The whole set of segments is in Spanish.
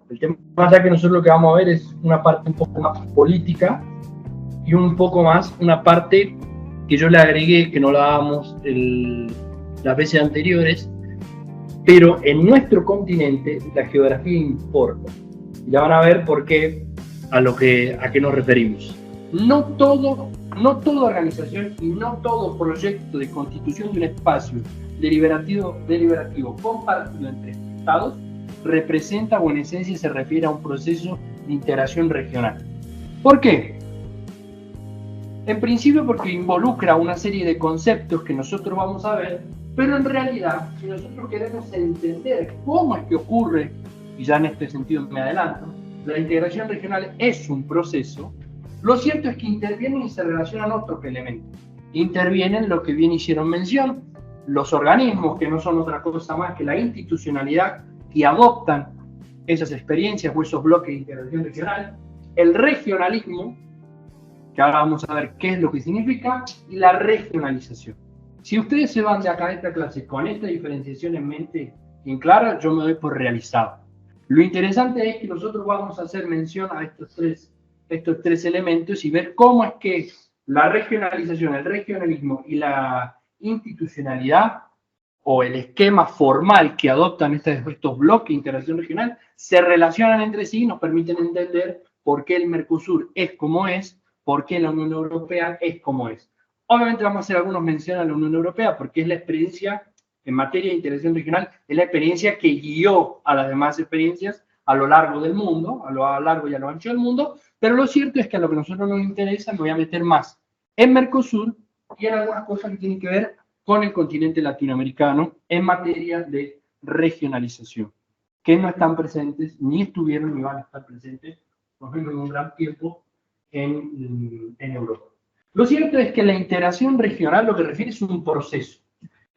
El tema es que nosotros lo que vamos a ver es una parte un poco más política y un poco más una parte que yo le agregué, que no la dábamos las veces anteriores, pero en nuestro continente la geografía importa. Y ya van a ver por qué, a qué nos referimos. No toda organización y no todo proyecto de constitución de un espacio deliberativo compartido entre estados representa o en esencia se refiere a un proceso de integración regional. ¿Por qué? En principio porque involucra una serie de conceptos que nosotros vamos a ver, pero en realidad, si nosotros queremos entender cómo es que ocurre, y ya en este sentido me adelanto, la integración regional es un proceso, lo cierto es que intervienen y se relacionan otros elementos. Intervienen lo que bien hicieron mención, los organismos, que no son otra cosa más que la institucionalidad que adoptan esas experiencias o esos bloques de integración regional, el regionalismo, que ahora vamos a ver qué es lo que significa, y la regionalización. Si ustedes se van de acá a esta clase con esta diferenciación en mente bien clara, yo me doy por realizado. Lo interesante es que nosotros vamos a hacer mención a estos tres elementos y ver cómo es que la regionalización, el regionalismo y la institucionalidad o el esquema formal que adoptan estos bloques de integración regional se relacionan entre sí y nos permiten entender por qué el Mercosur es como es, por qué la Unión Europea es como es. Obviamente vamos a hacer algunos menciones a la Unión Europea porque es la experiencia en materia de integración regional, es la experiencia que guió a las demás experiencias a lo largo del mundo, a lo largo y a lo ancho del mundo, pero lo cierto es que a lo que a nosotros nos interesa me voy a meter más en Mercosur y en algunas cosas que tienen que ver con el continente latinoamericano en materia de regionalización, que no están presentes, ni estuvieron, ni van a estar presentes, por ejemplo, en un gran tiempo en Europa. Lo cierto es que la integración regional lo que refiere es un proceso.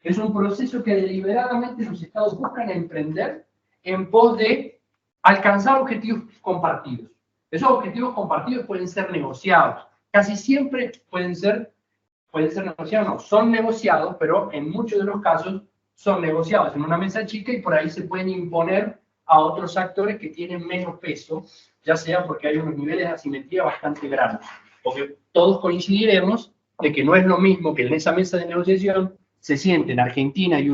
Es un proceso que deliberadamente los estados buscan emprender en pos de alcanzar objetivos compartidos. Esos objetivos compartidos pueden ser negociados. Casi siempre pueden ser negociados, no, son negociados, pero en muchos de los casos son negociados en una mesa chica y por ahí se pueden imponer a otros actores que tienen menos peso, ya sea porque hay unos niveles de asimetría bastante grandes. Porque todos coincidiremos de que no es lo mismo que en esa mesa de negociación se sienten Argentina y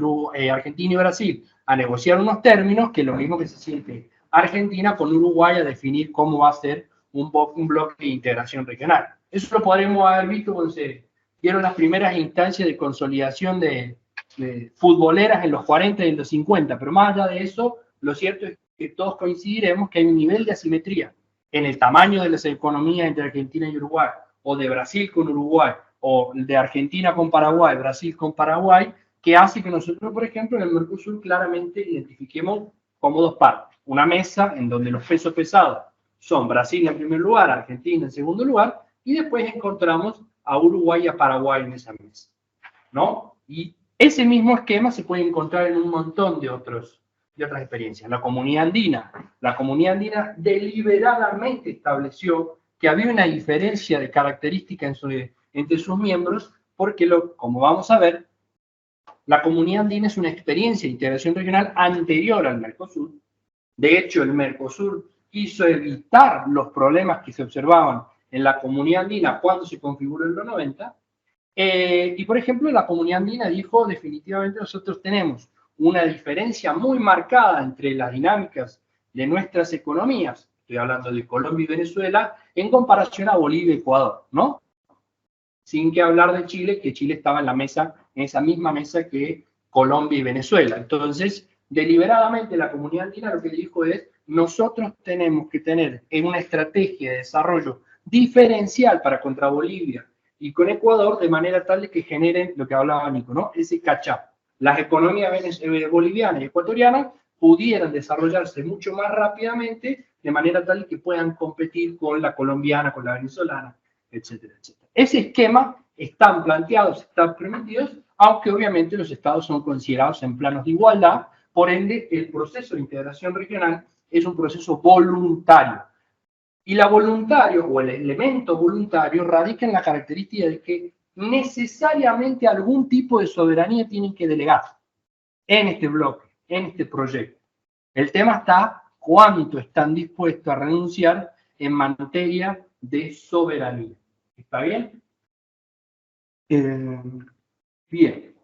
Brasil a negociar unos términos que lo mismo que se siente Argentina con Uruguay a definir cómo va a ser un bloque de integración regional. Eso lo podremos haber visto cuando se dieron las primeras instancias de consolidación de futboleras en los 40 y en los 50, pero más allá de eso, lo cierto es que todos coincidiremos que hay un nivel de asimetría en el tamaño de las economías entre Argentina y Uruguay, o de Brasil con Uruguay, o de Argentina con Paraguay, Brasil con Paraguay, que hace que nosotros, por ejemplo, en el Mercosur claramente identifiquemos como dos partes. Una mesa en donde los pesos pesados son Brasil en primer lugar, Argentina en segundo lugar, y después encontramos a Uruguay y a Paraguay en esa mesa, ¿no? Y ese mismo esquema se puede encontrar en un montón de otras experiencias. La Comunidad Andina deliberadamente estableció que había una diferencia de características entre sus miembros, porque como vamos a ver, la Comunidad Andina es una experiencia de integración regional anterior al Mercosur. De hecho, el Mercosur quiso evitar los problemas que se observaban en la Comunidad Andina cuando se configuró en los 90. Y, por ejemplo, la Comunidad Andina dijo definitivamente nosotros tenemos una diferencia muy marcada entre las dinámicas de nuestras economías, estoy hablando de Colombia y Venezuela, en comparación a Bolivia y Ecuador, ¿no? Sin que hablar de Chile, que Chile estaba en esa misma mesa que Colombia y Venezuela. Entonces, deliberadamente la Comunidad Andina lo que dijo es, nosotros tenemos que tener una estrategia de desarrollo diferencial para contra Bolivia y con Ecuador, de manera tal de que generen lo que hablaba Nico, ¿no? Ese catch-up. Las economías bolivianas y ecuatorianas pudieran desarrollarse mucho más rápidamente, de manera tal que puedan competir con la colombiana, con la venezolana, etcétera, etcétera. Ese esquema están planteados, están permitidos, aunque obviamente los estados son considerados en planos de igualdad, por ende el proceso de integración regional es un proceso voluntario. Y la voluntario, o el elemento voluntario, radica en la característica de que necesariamente algún tipo de soberanía tienen que delegar en este bloque, en este proyecto. El tema está cuánto están dispuestos a renunciar en materia de soberanía. ¿Está bien? Bien.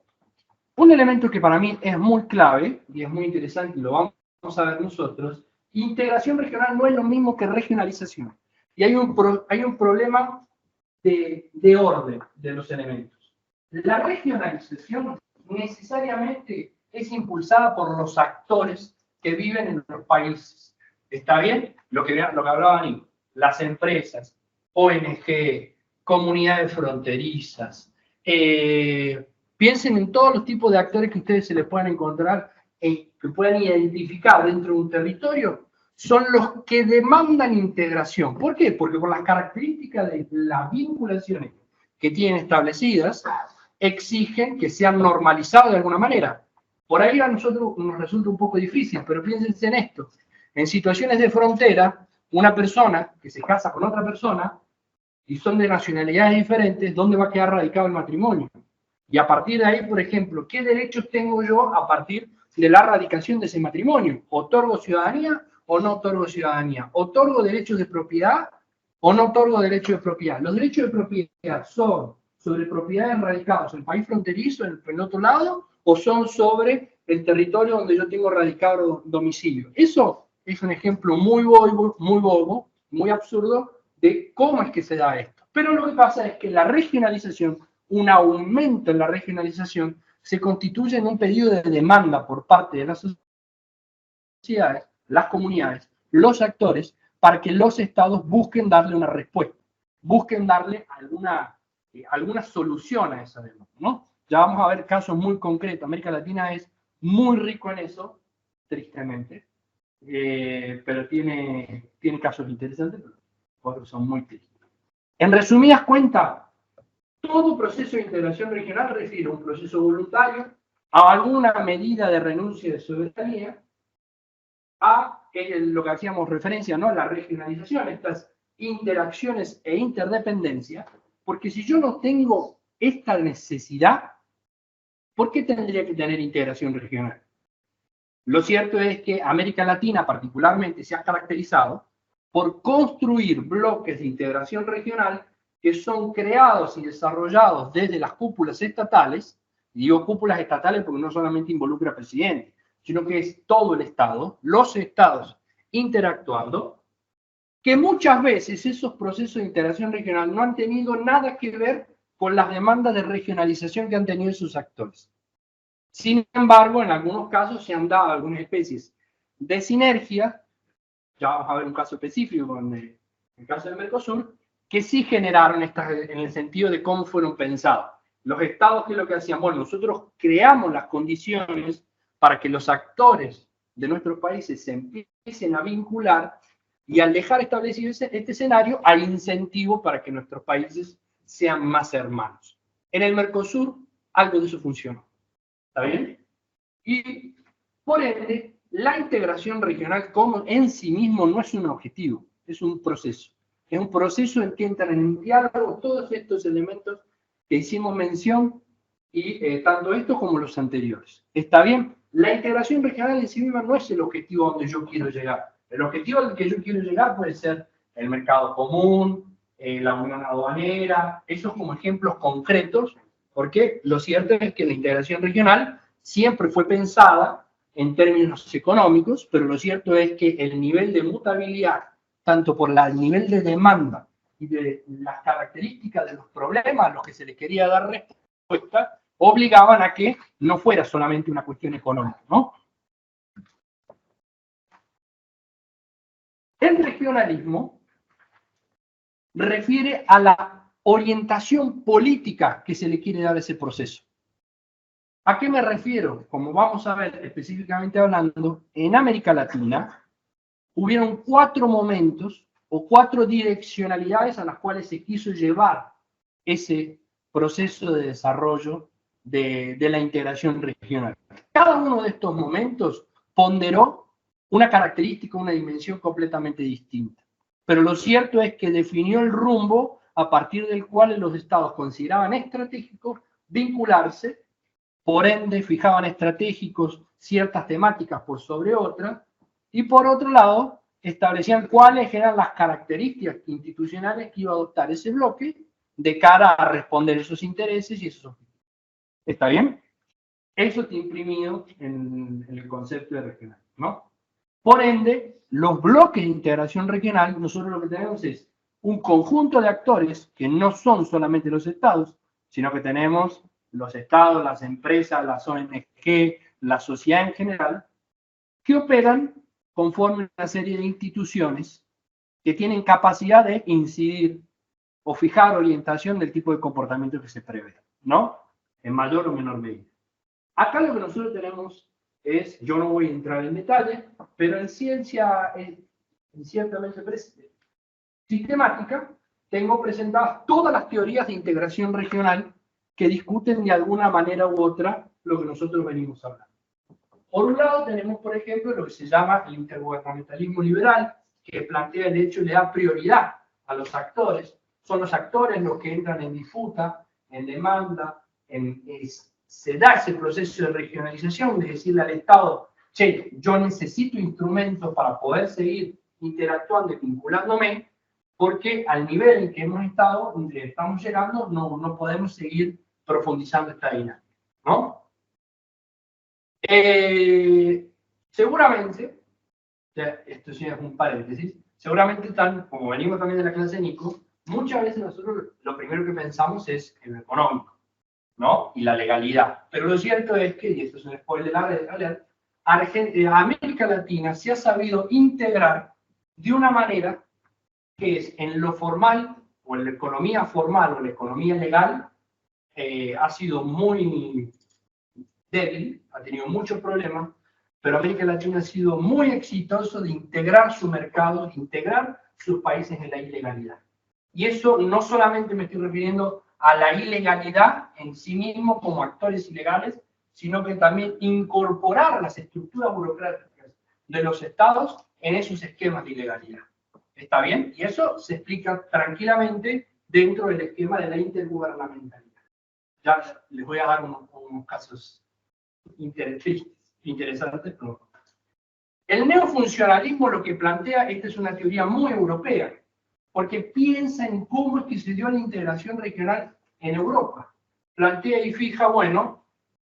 Un elemento que para mí es muy clave y es muy interesante, y lo vamos a ver nosotros, integración regional no es lo mismo que regionalización. Y hay un problema de orden de los elementos. La regionalización necesariamente es impulsada por los actores que viven en los países. ¿Está bien? Lo que hablaban ahí, las empresas, ONG, comunidades fronterizas. Piensen en todos los tipos de actores que ustedes se les puedan encontrar, que puedan identificar dentro de un territorio, son los que demandan integración. ¿Por qué? Porque por las características de las vinculaciones que tienen establecidas, exigen que sean normalizados de alguna manera. Por ahí a nosotros nos resulta un poco difícil, pero piénsense en esto. En situaciones de frontera, una persona que se casa con otra persona y son de nacionalidades diferentes, ¿dónde va a quedar radicado el matrimonio? Y a partir de ahí, por ejemplo, ¿qué derechos tengo yo a partir de la radicación de ese matrimonio? ¿Otorgo ciudadanía o no otorgo ciudadanía? ¿Otorgo derechos de propiedad o no otorgo derechos de propiedad? Los derechos de propiedad son sobre propiedades radicadas en el país fronterizo, en el otro lado, o son sobre el territorio donde yo tengo radicado domicilio. Eso es un ejemplo muy bobo, muy absurdo de cómo es que se da esto. Pero lo que pasa es que la regionalización, un aumento en la regionalización, se constituye en un pedido de demanda por parte de las sociedades, las comunidades, los actores, para que los estados busquen darle una respuesta, busquen darle alguna solución a esa demanda, ¿no? Ya vamos a ver casos muy concretos. América Latina es muy rico en eso, tristemente, pero tiene casos interesantes, pero otros son muy tristes. En resumidas cuentas, todo proceso de integración regional refiere a un proceso voluntario, a alguna medida de renuncia de soberanía, a lo que hacíamos referencia, ¿no? La regionalización, estas interacciones e interdependencia, porque si yo no tengo esta necesidad, ¿por qué tendría que tener integración regional? Lo cierto es que América Latina particularmente se ha caracterizado por construir bloques de integración regional que son creados y desarrollados desde las cúpulas estatales, y digo cúpulas estatales porque no solamente involucra al presidente, sino que es todo el Estado, los estados interactuando, que muchas veces esos procesos de integración regional no han tenido nada que ver con las demandas de regionalización que han tenido sus actores. Sin embargo, en algunos casos se han dado algunas especies de sinergia, ya vamos a ver un caso específico en el caso del Mercosur, que sí generaron estas en el sentido de cómo fueron pensados. Los estados, ¿qué es lo que hacían? Bueno, nosotros creamos las condiciones para que los actores de nuestros países se empiecen a vincular y al dejar establecido este escenario hay incentivo para que nuestros países sean más hermanos. En el Mercosur algo de eso funcionó. ¿Está bien? Y por ende, la integración regional como en sí mismo no es un objetivo, es un proceso. Es un proceso en que entran en diálogo todos estos elementos que hicimos mención, y tanto estos como los anteriores. ¿Está bien? La integración regional en sí misma no es el objetivo donde yo quiero llegar. El objetivo al que yo quiero llegar puede ser el mercado común, la unión aduanera, esos como ejemplos concretos, porque lo cierto es que la integración regional siempre fue pensada en términos económicos, pero lo cierto es que el nivel de mutabilidad, tanto por el nivel de demanda y de las características de los problemas a los que se les quería dar respuesta, obligaban a que no fuera solamente una cuestión económica, ¿no? El regionalismo refiere a la orientación política que se le quiere dar a ese proceso. ¿A qué me refiero? Como vamos a ver específicamente hablando, en América Latina hubieron 4 momentos o 4 direccionalidades a las cuales se quiso llevar ese proceso de desarrollo de la integración regional. Cada uno de estos momentos ponderó una característica, una dimensión completamente distinta. Pero lo cierto es que definió el rumbo a partir del cual los estados consideraban estratégico vincularse, por ende fijaban estratégicos ciertas temáticas por sobre otras, Y por otro lado, establecían cuáles eran las características institucionales que iba a adoptar ese bloque de cara a responder esos intereses y esos objetivos. ¿Está bien? Eso está imprimido en el concepto de regional, ¿no? Por ende, los bloques de integración regional, nosotros lo que tenemos es un conjunto de actores que no son solamente los estados, sino que tenemos los estados, las empresas, las ONG, la sociedad en general, que operan conforme una serie de instituciones que tienen capacidad de incidir o fijar orientación del tipo de comportamiento que se prevé, ¿no? En mayor o menor medida. Acá lo que nosotros tenemos es, yo no voy a entrar en detalle, pero en ciencia, ciertamente sistemática, tengo presentadas todas las teorías de integración regional que discuten de alguna manera u otra lo que nosotros venimos hablando. Por un lado tenemos, por ejemplo, lo que se llama el intergubernamentalismo liberal, que plantea el hecho y le da prioridad a los actores. Son los actores los que entran en disputa, en demanda, se da ese proceso de regionalización, de decirle al Estado, che, yo necesito instrumentos para poder seguir interactuando y vinculándome, porque al nivel en que estamos llegando, no podemos seguir profundizando esta dinámica, ¿no? Seguramente, esto sí es un paréntesis, seguramente están, como venimos también de la clase de Nico, muchas veces nosotros lo primero que pensamos es en lo económico, ¿no? Y la legalidad. Pero lo cierto es que, y esto es un spoiler alert, América Latina se ha sabido integrar de una manera que es en lo formal, o en la economía formal, o en la economía legal, ha sido muy débil, ha tenido muchos problemas, pero América Latina ha sido muy exitoso de integrar su mercado, de integrar sus países en la ilegalidad. Y eso no solamente me estoy refiriendo a la ilegalidad en sí mismo como actores ilegales, sino que también incorporar las estructuras burocráticas de los estados en esos esquemas de ilegalidad. ¿Está bien? Y eso se explica tranquilamente dentro del esquema de la intergubernamentalidad. Ya les voy a dar unos casos interesantes. El neofuncionalismo lo que plantea, esta es una teoría muy europea, porque piensa en cómo es que se dio la integración regional en Europa. Plantea y fija, bueno,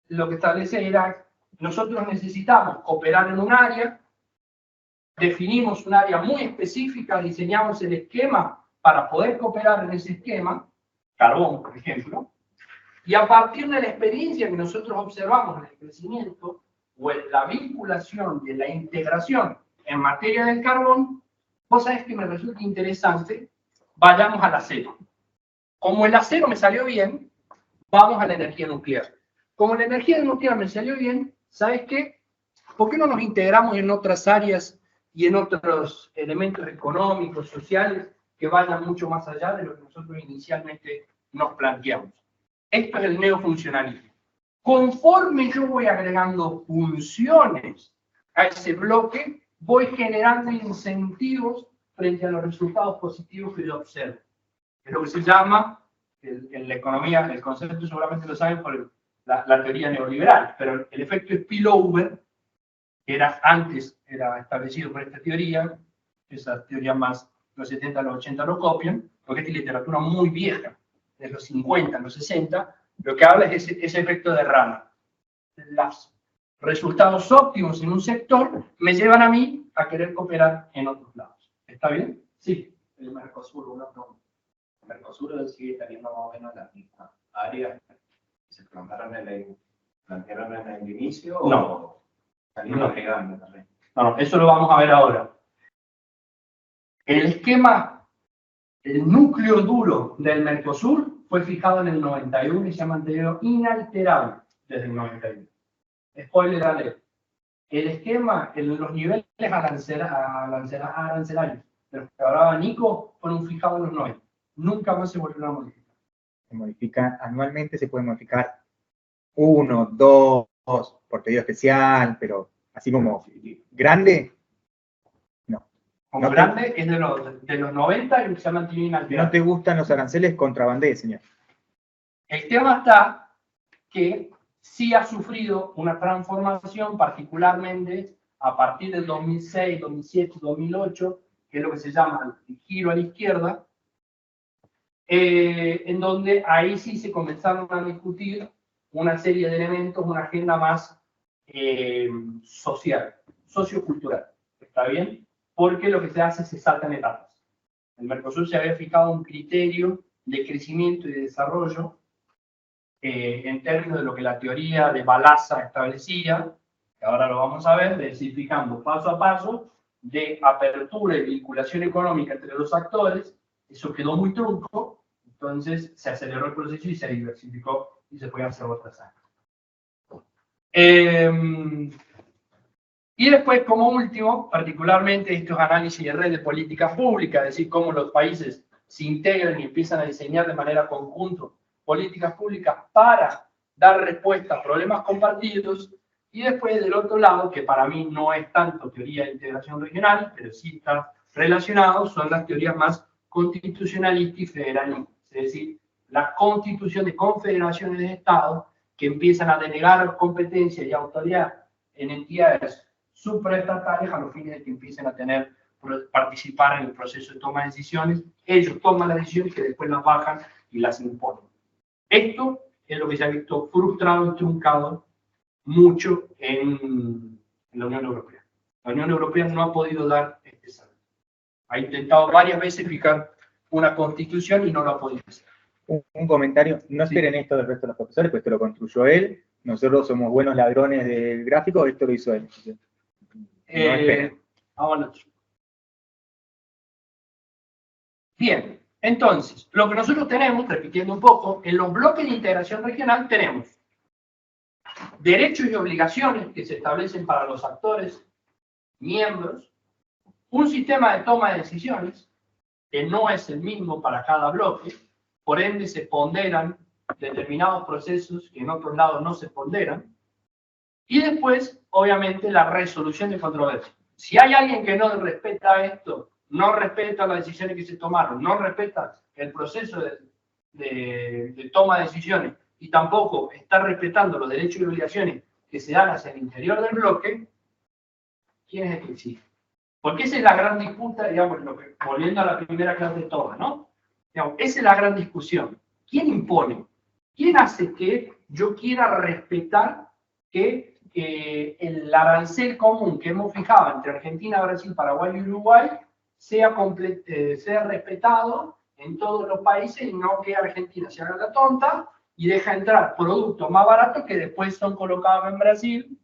lo que establece era, nosotros necesitamos operar en un área, definimos un área muy específica, diseñamos el esquema para poder cooperar en ese esquema, carbón, por ejemplo, y a partir de la experiencia que nosotros observamos en el crecimiento o en la vinculación de la integración en materia del carbón, vos sabés que me resulta interesante, vayamos al acero. Como el acero me salió bien, vamos a la energía nuclear. Como la energía nuclear me salió bien, ¿sabes qué? ¿Por qué no nos integramos en otras áreas y en otros elementos económicos, sociales, que vayan mucho más allá de lo que nosotros inicialmente nos planteamos? Esto es el neofuncionalismo. Conforme yo voy agregando funciones a ese bloque, voy generando incentivos frente a los resultados positivos que yo observo. Es lo que se llama, en la economía, el concepto seguramente lo saben por la teoría neoliberal, pero el efecto spillover, que antes era establecido por esta teoría, esa teoría más los 70, los 80 lo copian, porque esta literatura muy vieja, de los 50, los 60, lo que habla es ese efecto de rama. Los resultados óptimos en un sector me llevan a mí a querer cooperar en otros lados. ¿Está bien? Sí. El Mercosur, una pregunta. ¿El Mercosur sigue teniendo más o menos la misma área que se plantearon en el inicio? No. ¿O salieron agregando también? No, eso lo vamos a ver ahora. El esquema, el núcleo duro del Mercosur fue fijado en el 91 y se ha mantenido inalterable desde el 91. Spoiler alert. El esquema, los niveles arancelarios de los que hablaba Nico fueron fijados en los 90. Nunca más se volvieron a modificar. Se modifica anualmente, se puede modificar 1, 2 por pedido especial, pero así como grande, no. Como grande es de los 90 y se ha mantenido inalterable. No te gustan los aranceles, contrabandee, señor. El tema está que sí ha sufrido una transformación, particularmente a partir del 2006, 2007, 2008, que es lo que se llama el giro a la izquierda, en donde ahí sí se comenzaron a discutir una serie de elementos, una agenda más social, sociocultural. ¿Está bien? Porque lo que se hace es se saltan etapas. El Mercosur se había fijado un criterio de crecimiento y de desarrollo en términos de lo que la teoría de Balassa establecía, que ahora lo vamos a ver, fijando paso a paso de apertura y vinculación económica entre los actores. Eso quedó muy trunco, entonces se aceleró el proceso y se diversificó y se pueden hacer otras áreas. Y después, como último, particularmente estos análisis de red de políticas públicas, es decir, cómo los países se integran y empiezan a diseñar de manera conjunta políticas públicas para dar respuesta a problemas compartidos. Y después, del otro lado, que para mí no es tanto teoría de integración regional, pero sí está relacionado, son las teorías más constitucionalistas y federalistas. Es decir, la constitución de confederaciones de Estados que empiezan a delegar competencia y autoridad en entidades supraestatales a los fines de que empiecen a participar en el proceso de toma de decisiones. Ellos toman las decisiones que después las bajan y las imponen. Esto es lo que se ha visto frustrado y truncado mucho en la Unión Europea. La Unión Europea no ha podido dar este salto. Ha intentado varias veces fijar una constitución y no lo ha podido hacer. Un comentario, no esperen esto del resto de los profesores, pues esto lo construyó él, nosotros somos buenos ladrones del gráfico, esto lo hizo él. Vámonos. Bien, entonces, lo que nosotros tenemos, repitiendo un poco, en los bloques de integración regional tenemos derechos y obligaciones que se establecen para los actores, miembros, un sistema de toma de decisiones que no es el mismo para cada bloque, por ende se ponderan determinados procesos que en otros lados no se ponderan, y después, obviamente, la resolución de controversias. Si hay alguien que no respeta esto, no respeta las decisiones que se tomaron, no respeta el proceso de toma de decisiones y tampoco está respetando los derechos y obligaciones que se dan hacia el interior del bloque, ¿quién es el que exige? Porque esa es la gran disputa, digamos, volviendo a la primera clase de todas, ¿no? Digamos, esa es la gran discusión. ¿Quién impone? ¿Quién hace que yo quiera respetar que el arancel común que hemos fijado entre Argentina, Brasil, Paraguay y Uruguay sea respetado en todos los países y no que Argentina se haga la tonta y deja entrar productos más baratos que después son colocados en Brasil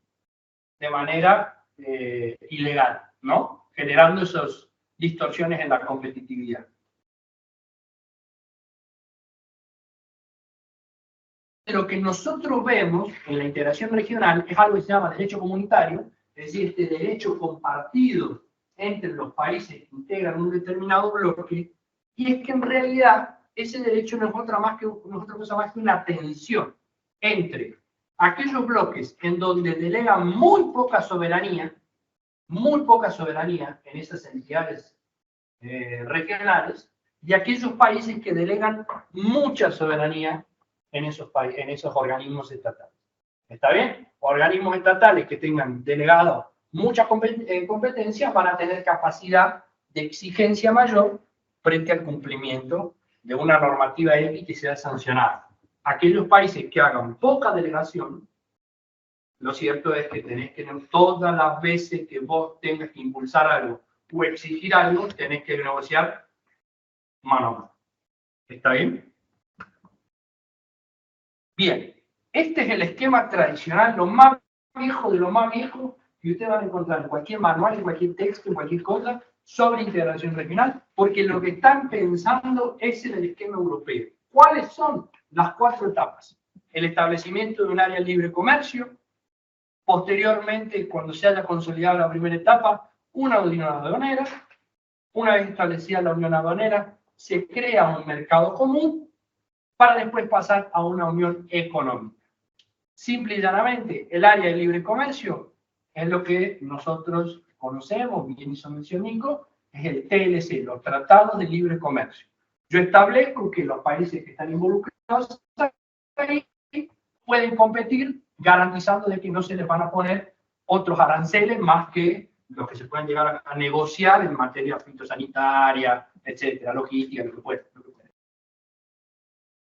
de manera ilegal, ¿no? Generando esas distorsiones en la competitividad. Lo que nosotros vemos en la integración regional es algo que se llama derecho comunitario, es decir, este derecho compartido entre los países que integran un determinado bloque, y es que en realidad ese derecho no es otra cosa más que una tensión entre aquellos bloques en donde delegan muy poca soberanía en esas entidades regionales, y aquellos países que delegan mucha soberanía en esos organismos estatales. ¿Está bien? Organismos estatales que tengan delegados muchas competencias van a tener capacidad de exigencia mayor frente al cumplimiento de una normativa X que sea sancionada. Aquellos países que hagan poca delegación, lo cierto es que tenés que, todas las veces que vos tengas que impulsar algo o exigir algo, tenés que negociar mano a mano. ¿Está bien? Bien, este es el esquema tradicional, lo más viejo de lo más viejo que ustedes van a encontrar en cualquier manual, en cualquier texto, en cualquier cosa sobre integración regional, porque lo que están pensando es en el esquema europeo. ¿Cuáles son las 4 etapas? El establecimiento de un área de libre comercio, posteriormente, cuando se haya consolidado la primera etapa, una unión aduanera. Una vez establecida la unión aduanera, se crea un mercado común para después pasar a una unión económica. Simple y llanamente, el área de libre comercio es lo que nosotros conocemos, bien hizo mención Nico, es el TLC, los tratados de libre comercio. Yo establezco que los países que están involucrados ahí pueden competir garantizando de que no se les van a poner otros aranceles más que los que se pueden llegar a negociar en materia fitosanitaria, etcétera, logística, lo que pueda.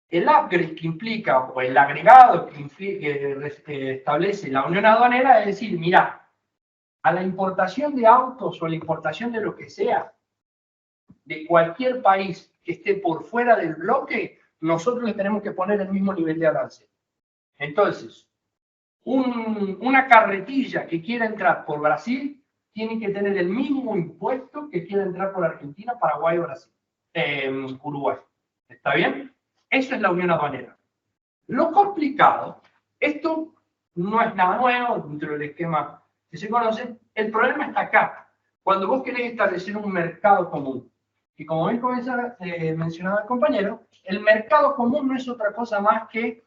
El upgrade que implica, o el agregado que establece la Unión Aduanera es decir, mira, a la importación de autos o la importación de lo que sea, de cualquier país que esté por fuera del bloque, nosotros le tenemos que poner el mismo nivel de arancel. Entonces, una carretilla que quiera entrar por Brasil tiene que tener el mismo impuesto que quiera entrar por Argentina, Paraguay o Brasil, Uruguay. ¿Está bien? Eso es la Unión Aduanera. Lo complicado, esto no es nada nuevo dentro del esquema que se conoce, el problema está acá. Cuando vos querés establecer un mercado común, y como bien mencionaba el compañero, el mercado común no es otra cosa más que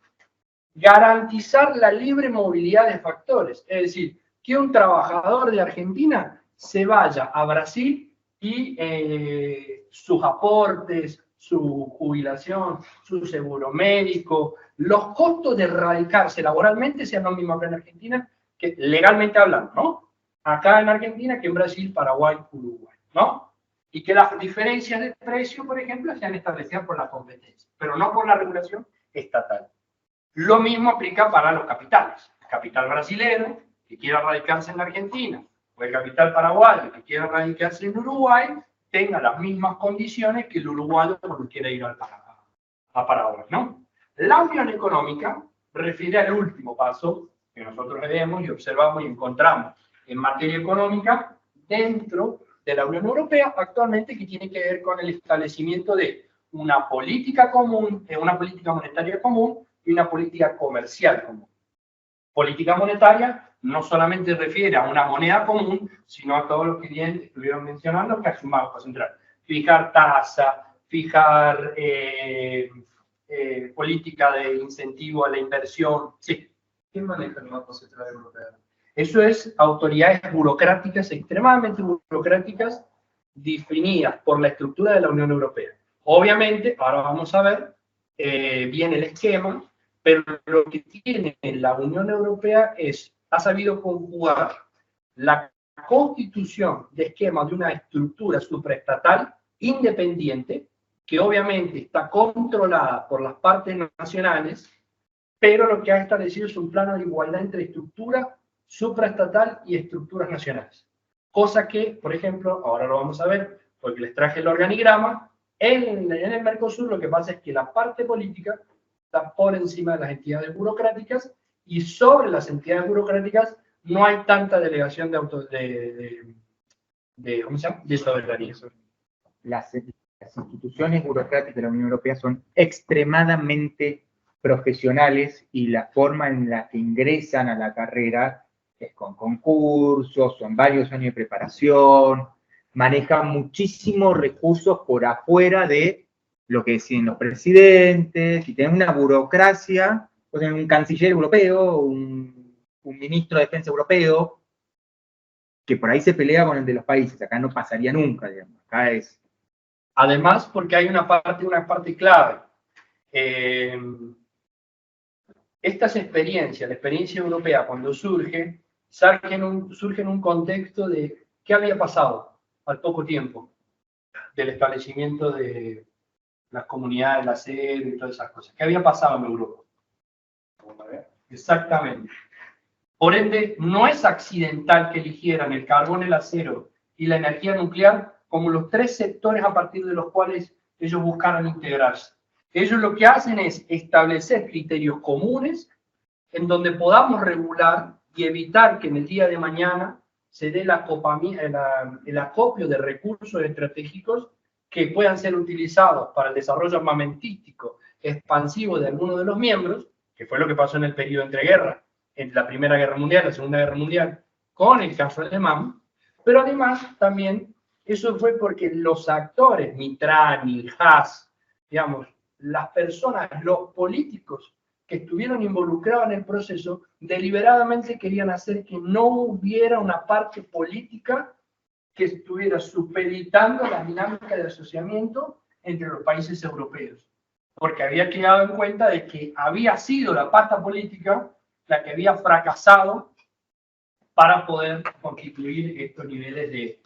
garantizar la libre movilidad de factores. Es decir, que un trabajador de Argentina se vaya a Brasil y sus aportes, su jubilación, su seguro médico, los costos de radicarse laboralmente sean los mismos acá en Argentina, que legalmente hablando, ¿no? Acá en Argentina que en Brasil, Paraguay, Uruguay, ¿no? Y que las diferencias de precio, por ejemplo, sean establecidas por la competencia, pero no por la regulación estatal. Lo mismo aplica para los capitales. El capital brasileño que quiera radicarse en la Argentina, o el capital paraguayo que quiera radicarse en Uruguay, tenga las mismas condiciones que el uruguayo cuando quiera ir a Paraguay, ¿no? La unión económica refiere al último paso que nosotros vemos y observamos y encontramos en materia económica dentro de la Unión Europea actualmente, que tiene que ver con el establecimiento de una política común, una política monetaria común y una política comercial común. Política monetaria no solamente refiere a una moneda común, sino a todo lo que bien estuvieron mencionando, que es un Banco Central. Fijar tasa, fijar política de incentivo a la inversión. Sí. ¿Quién maneja el Banco Central Europeo? Eso es autoridades burocráticas, extremadamente burocráticas, definidas por la estructura de la Unión Europea. Obviamente, ahora vamos a ver bien el esquema, pero lo que tiene la Unión Europea ha sabido conjugar la constitución de esquema de una estructura supraestatal independiente, que obviamente está controlada por las partes nacionales, pero lo que ha establecido es un plano de igualdad entre estructura supraestatal y estructuras nacionales. Cosa que, por ejemplo, ahora lo vamos a ver, porque les traje el organigrama, en el Mercosur lo que pasa es que la parte política está por encima de las entidades burocráticas y sobre las entidades burocráticas no hay tanta delegación de soberanía. Las instituciones burocráticas de la Unión Europea son extremadamente profesionales y la forma en la que ingresan a la carrera es con concursos, son varios años de preparación, manejan muchísimos recursos por afuera de lo que deciden los presidentes, y tienen una burocracia, o sea, un canciller europeo, un ministro de defensa europeo, que por ahí se pelea con el de los países, acá no pasaría nunca, digamos, acá es... Además, porque hay una parte clave. Estas experiencias, la experiencia europea cuando surge en un contexto de qué había pasado al poco tiempo del establecimiento de las comunidades, la sede y todas esas cosas. ¿Qué había pasado en Europa? Exactamente. Por ende, no es accidental que eligieran el carbón, el acero y la energía nuclear como los tres sectores a partir de los cuales ellos buscaron integrarse. Ellos lo que hacen es establecer criterios comunes en donde podamos regular y evitar que en el día de mañana se dé el acopio de recursos estratégicos que puedan ser utilizados para el desarrollo armamentístico expansivo de alguno de los miembros, que fue lo que pasó en el periodo entre guerras, en la Primera Guerra Mundial, la Segunda Guerra Mundial, con el caso alemán, pero además también eso fue porque los actores, Mitrani, Haas, digamos, las personas, los políticos que estuvieron involucrados en el proceso, deliberadamente querían hacer que no hubiera una parte política que estuviera supeditando la dinámica de asociamiento entre los países europeos. Porque había quedado en cuenta de que había sido la pasta política la que había fracasado para poder constituir estos niveles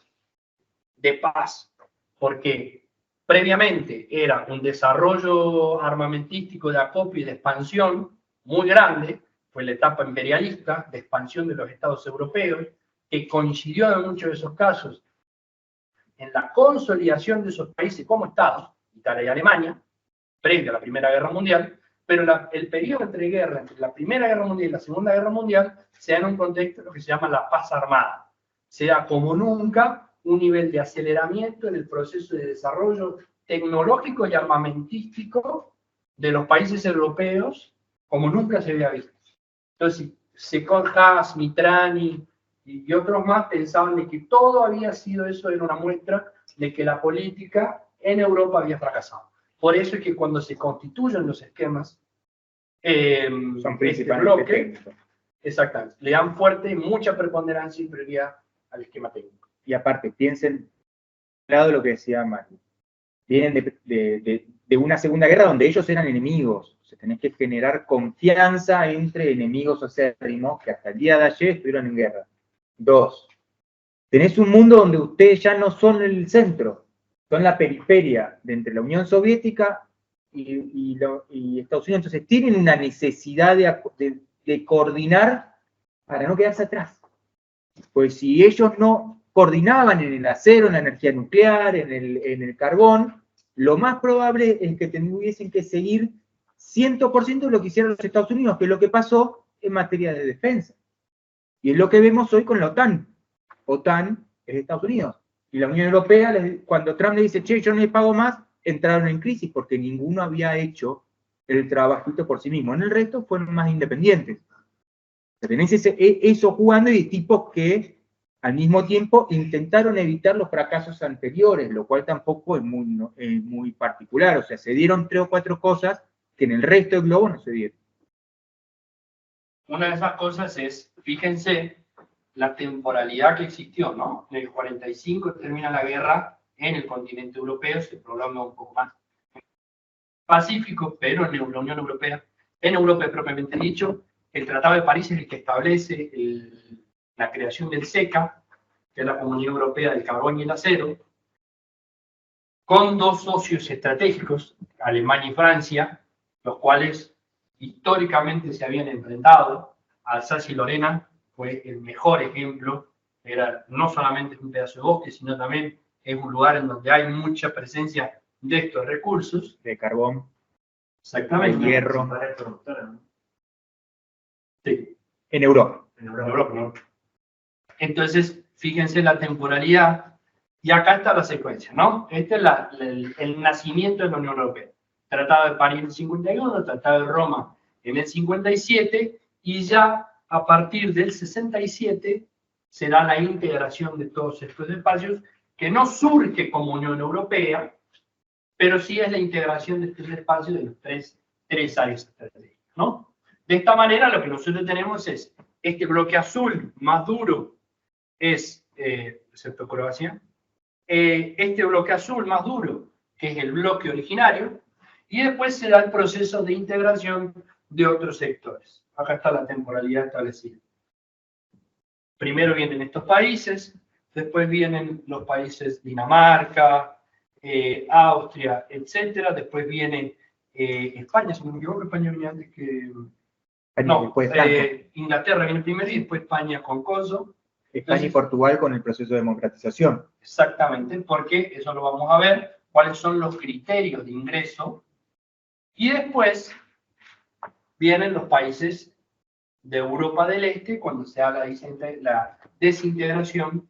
de paz, porque previamente era un desarrollo armamentístico de acopio y de expansión muy grande, fue la etapa imperialista de expansión de los estados europeos, que coincidió en muchos de esos casos en la consolidación de esos países como estados, Italia y Alemania, previo a la Primera Guerra Mundial, pero el periodo entre guerras, entre la Primera Guerra Mundial y la Segunda Guerra Mundial, se da en un contexto de lo que se llama la paz armada. Se da como nunca un nivel de aceleramiento en el proceso de desarrollo tecnológico y armamentístico de los países europeos como nunca se había visto. Entonces, Second Haas, Mitrani y otros más pensaban de que todo había sido eso, era una muestra de que la política en Europa había fracasado. Por eso es que cuando se constituyen los esquemas, son principalmente bloque, técnicos. Exactamente, le dan fuerte, mucha preponderancia y prioridad al esquema técnico. Y aparte, piensen, lado lo que decía Mario, vienen de una segunda guerra donde ellos eran enemigos. O sea, tenés que generar confianza entre enemigos acérrimos que hasta el día de ayer estuvieron en guerra. 2, tenés un mundo donde ustedes ya no son el centro, son la periferia de entre la Unión Soviética y Estados Unidos. Entonces tienen una necesidad de coordinar para no quedarse atrás. Pues si ellos no coordinaban en el acero, en la energía nuclear, en el carbón, lo más probable es que tuviesen que seguir 100% lo que hicieron los Estados Unidos, que es lo que pasó en materia de defensa. Y es lo que vemos hoy con la OTAN. OTAN es Estados Unidos. Y la Unión Europea, cuando Trump le dice, che, yo no le pago más, entraron en crisis porque ninguno había hecho el trabajito por sí mismo. En el resto fueron más independientes. Tenés eso jugando y tipos que al mismo tiempo intentaron evitar los fracasos anteriores, lo cual tampoco es muy particular. O sea, se dieron 3 o 4 cosas que en el resto del globo no se dieron. Una de esas cosas es, fíjense, la temporalidad que existió, ¿no? En el 45 termina la guerra en el continente europeo, se prolonga un poco más. Pacífico, pero en la Unión Europea, en Europa propiamente dicho, el Tratado de París es el que establece la creación del SECA, que es la Comunidad Europea del Carbón y el Acero, con 2 socios estratégicos, Alemania y Francia, los cuales históricamente se habían enfrentado. Alsacia y Lorena fue el mejor ejemplo, era no solamente un pedazo de bosque, sino también es un lugar en donde hay mucha presencia de estos recursos. De carbón, Exactamente. de hierro. Sí. En Europa. En Europa, ¿no? Entonces, fíjense la temporalidad, y acá está la secuencia, ¿no? Este es el nacimiento de la Unión Europea. Tratado de París en el 51, Tratado de Roma en el 57, y ya a partir del 67 se da la integración de todos estos espacios, que no surge como Unión Europea, pero sí es la integración de estos espacios de los tres áreas estratégicas, ¿no? De esta manera, lo que nosotros tenemos es este bloque azul más duro, excepto Croacia, este bloque azul más duro, que es el bloque originario, y después se da el proceso de integración de otros sectores. Acá está la temporalidad establecida. Primero vienen estos países, después vienen los países Dinamarca, Austria, etc. Después viene España, si no me equivoco, España viene antes que... No, Inglaterra viene primero y después España con Coso. España y Portugal con el proceso de democratización. Exactamente, porque eso lo vamos a ver, cuáles son los criterios de ingreso. Y después vienen los países de Europa del Este cuando se haga la desintegración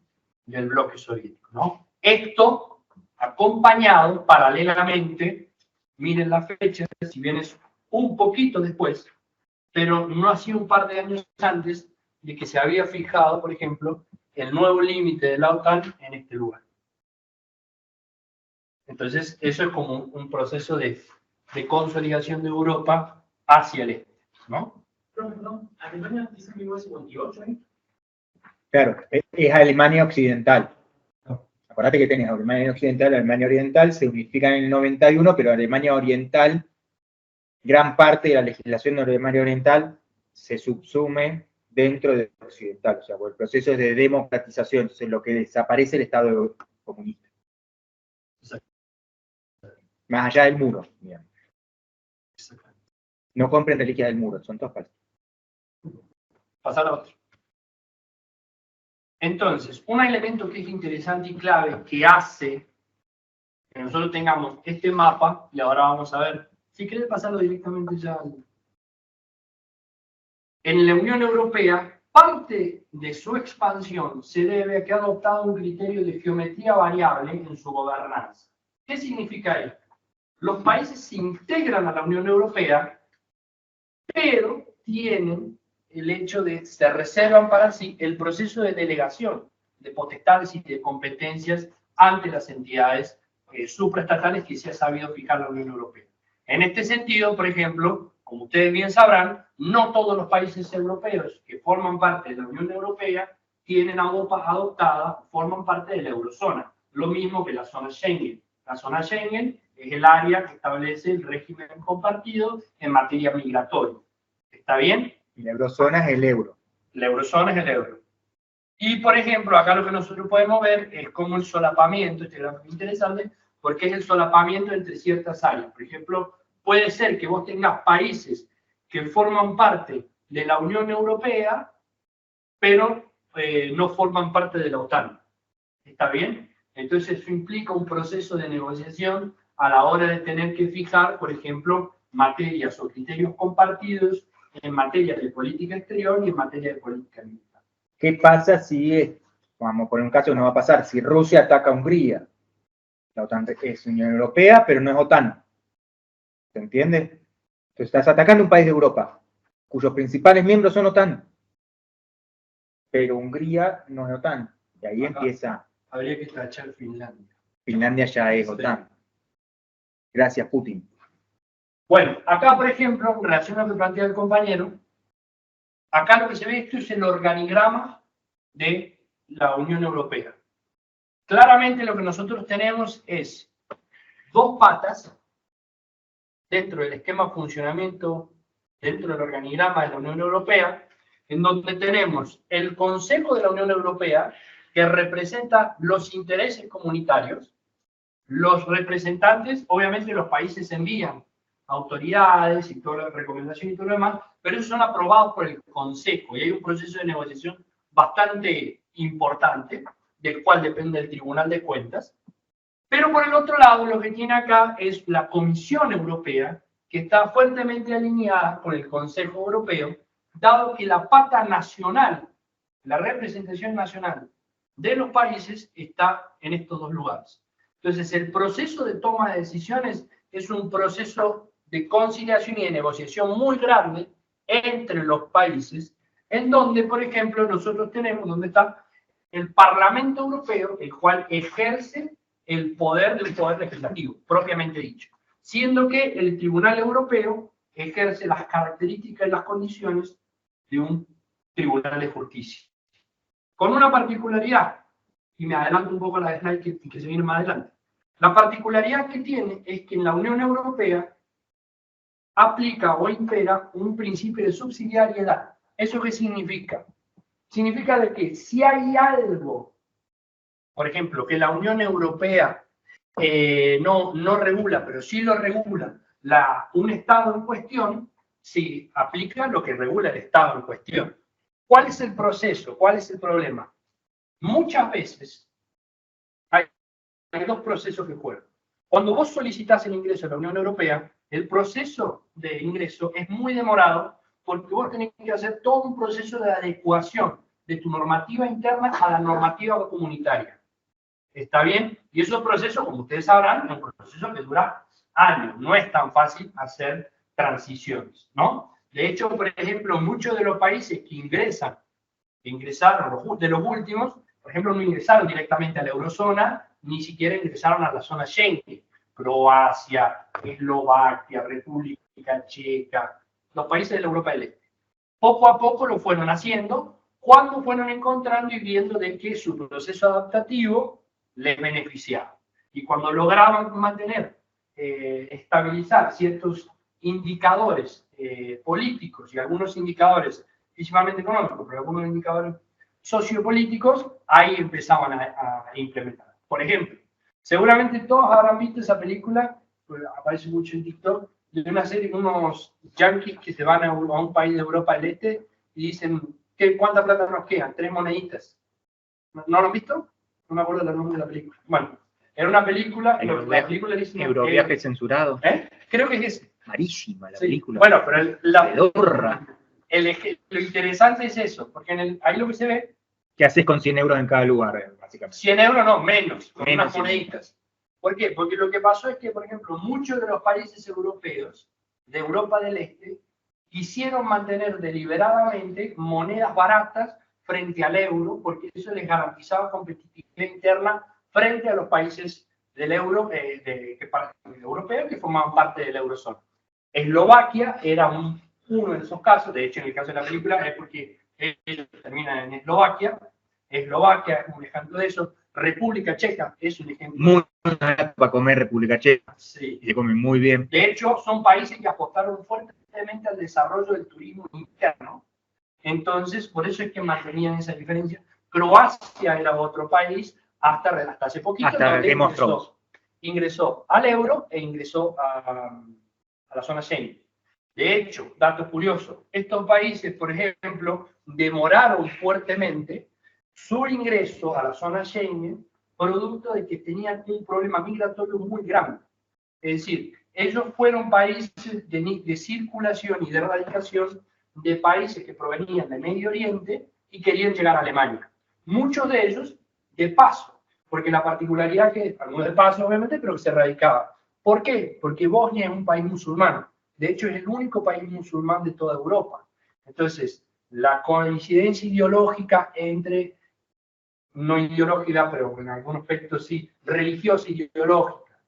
del bloque soviético, ¿no? Esto acompañado paralelamente, miren la fecha, si bien es un poquito después, pero no ha sido un par de años antes de que se había fijado, por ejemplo, el nuevo límite de la OTAN en este lugar. Entonces, eso es como un proceso de consolidación de Europa hacia el este, ¿no? No, Alemania dice 1958, ¿eh? Claro, es Alemania Occidental. Acordate que tenés Alemania Occidental y Alemania Oriental, se unifican en el 91, pero Alemania Oriental, gran parte de la legislación de Alemania Oriental se subsume dentro de lo occidental, o sea, por el proceso de democratización, entonces lo que desaparece el Estado comunista. Más allá del muro, digamos. No compren reliquias del muro, son todas falsas. Pasar a otro. Entonces, un elemento que es interesante y clave que hace que nosotros tengamos este mapa, y ahora vamos a ver, si querés pasarlo directamente ya. En la Unión Europea, parte de su expansión se debe a que ha adoptado un criterio de geometría variable en su gobernanza. ¿Qué significa esto? Los países se integran a la Unión Europea, pero tienen el hecho de se reservan para sí el proceso de delegación de potestades y de competencias ante las entidades supraestatales que se ha sabido fijar la Unión Europea. En este sentido, por ejemplo, como ustedes bien sabrán, no todos los países europeos que forman parte de la Unión Europea tienen adoptada, forman parte de la eurozona, lo mismo que la zona Schengen. La zona Schengen es el área que establece el régimen compartido en materia migratoria. ¿Está bien? Y la eurozona es el euro. La eurozona es el euro. Y, por ejemplo, acá lo que nosotros podemos ver es como el solapamiento, este gráfico es interesante, porque es el solapamiento entre ciertas áreas. Por ejemplo, puede ser que vos tengas países que forman parte de la Unión Europea, pero no forman parte de la OTAN. ¿Está bien? Entonces, eso implica un proceso de negociación a la hora de tener que fijar, por ejemplo, materias o criterios compartidos en materia de política exterior y en materia de política militar. ¿Qué pasa si, vamos a poner un caso que no va a pasar, si Rusia ataca a Hungría? La OTAN es Unión Europea, pero no es OTAN. ¿Se entiende? Entonces estás atacando un país de Europa, cuyos principales miembros son OTAN. Pero Hungría no es OTAN. Y ahí empieza... Habría que tachar Finlandia. Finlandia ya es OTAN. Gracias, Putin. Bueno, acá, por ejemplo, en relación a lo que plantea el compañero, acá lo que se ve esto es el organigrama de la Unión Europea. Claramente lo que nosotros tenemos es dos patas dentro del esquema de funcionamiento, dentro del organigrama de la Unión Europea, en donde tenemos el Consejo de la Unión Europea, que representa los intereses comunitarios. Los representantes, obviamente los países envían autoridades y toda la recomendación y todo lo demás, pero esos son aprobados por el Consejo y hay un proceso de negociación bastante importante, del cual depende el Tribunal de Cuentas. Pero por el otro lado, lo que tiene acá es la Comisión Europea, que está fuertemente alineada con el Consejo Europeo, dado que la pata nacional, la representación nacional de los países está en estos dos lugares. Entonces, el proceso de toma de decisiones es un proceso de conciliación y de negociación muy grande entre los países, en donde, por ejemplo, nosotros tenemos, donde está el Parlamento Europeo, el cual ejerce el poder de un poder legislativo, propiamente dicho, siendo que el Tribunal Europeo ejerce las características y las condiciones de un tribunal de justicia. Con una particularidad, y me adelanto un poco a la slide que se viene más adelante. La particularidad que tiene es que en la Unión Europea aplica o impera un principio de subsidiariedad. ¿Eso qué significa? Significa de que si hay algo, por ejemplo, que la Unión Europea no regula, pero sí lo regula un Estado en cuestión, sí aplica lo que regula el Estado en cuestión. ¿Cuál es el proceso? ¿Cuál es el problema? Muchas veces hay dos procesos que juegan. Cuando vos solicitas el ingreso a la Unión Europea, el proceso de ingreso es muy demorado porque vos tenés que hacer todo un proceso de adecuación de tu normativa interna a la normativa comunitaria. ¿Está bien? Y esos procesos, como ustedes sabrán, es un proceso que dura años. No es tan fácil hacer transiciones, ¿no? De hecho, por ejemplo, muchos de los países que ingresaron de los últimos, por ejemplo, no ingresaron directamente a la eurozona, ni siquiera ingresaron a la zona Schengen. Croacia, Eslovaquia, República Checa, los países de la Europa del Este. Poco a poco lo fueron haciendo cuando fueron encontrando y viendo de que su proceso adaptativo les beneficiaba. Y cuando lograban mantener, estabilizar ciertos indicadores políticos y algunos indicadores físicamente económico, pero algunos indicadores sociopolíticos, ahí empezaban a implementar. Por ejemplo, seguramente todos habrán visto esa película, pues aparece mucho en TikTok, de una serie con unos yanquis que se van a un país de Europa del Este y dicen, ¿cuánta plata nos quedan? 3 moneditas. ¿No lo han visto? No me acuerdo del nombre de la película. Bueno, era una película, la película dice... Euroviaje censurado. Creo que es ese. Malísima la Sí. película. Bueno, pero Pedorra. lo interesante es eso, porque ahí lo que se ve... ¿Qué haces con 100 euros en cada lugar, básicamente? 100 euros no, menos, con Menos unas moneditas. ¿Por qué? Porque lo que pasó es que, por ejemplo, muchos de los países europeos, de Europa del Este, quisieron mantener deliberadamente monedas baratas frente al euro, porque eso les garantizaba competitividad interna frente a los países del euro, europeos que formaban parte del eurozona. Eslovaquia era uno de esos casos, de hecho en el caso de la película es porque ellos terminan en Eslovaquia. Eslovaquia es un ejemplo de eso. República Checa es un ejemplo. Muy barato para comer República Checa. Sí. Y se come muy bien. De hecho, son países que apostaron fuertemente al desarrollo del turismo interno. Entonces, por eso es que mantenían esa diferencia. Croacia era otro país hasta hace poquito. Hasta que ingresó al euro e ingresó a la zona Schengen. De hecho, dato curioso, estos países, por ejemplo, demoraron fuertemente su ingreso a la zona Schengen producto de que tenían un problema migratorio muy grande. Es decir, ellos fueron países de circulación y de erradicación de países que provenían del Medio Oriente y querían llegar a Alemania. Muchos de ellos de paso, porque la particularidad que, algunos de paso obviamente, pero que se radicaban. ¿Por qué? Porque Bosnia es un país musulmán. De hecho, es el único país musulmán de toda Europa. Entonces, la coincidencia ideológica entre, no ideológica, pero en algunos aspectos sí, religiosa y ideológica,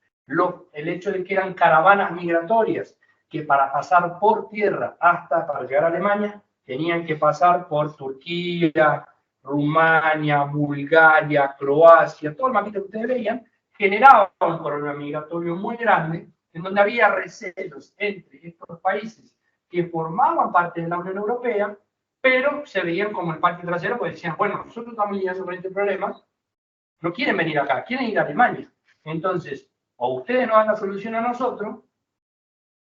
el hecho de que eran caravanas migratorias, que para pasar por tierra para llegar a Alemania, tenían que pasar por Turquía, Rumania, Bulgaria, Croacia, todo el mapita que ustedes veían, generaba un problema migratorio muy grande, en donde había recelos entre estos países que formaban parte de la Unión Europea, pero se veían como el patio trasero, porque decían, bueno, nosotros estamos lidiando con este problema, no quieren venir acá, quieren ir a Alemania. Entonces, o ustedes nos dan la solución a nosotros,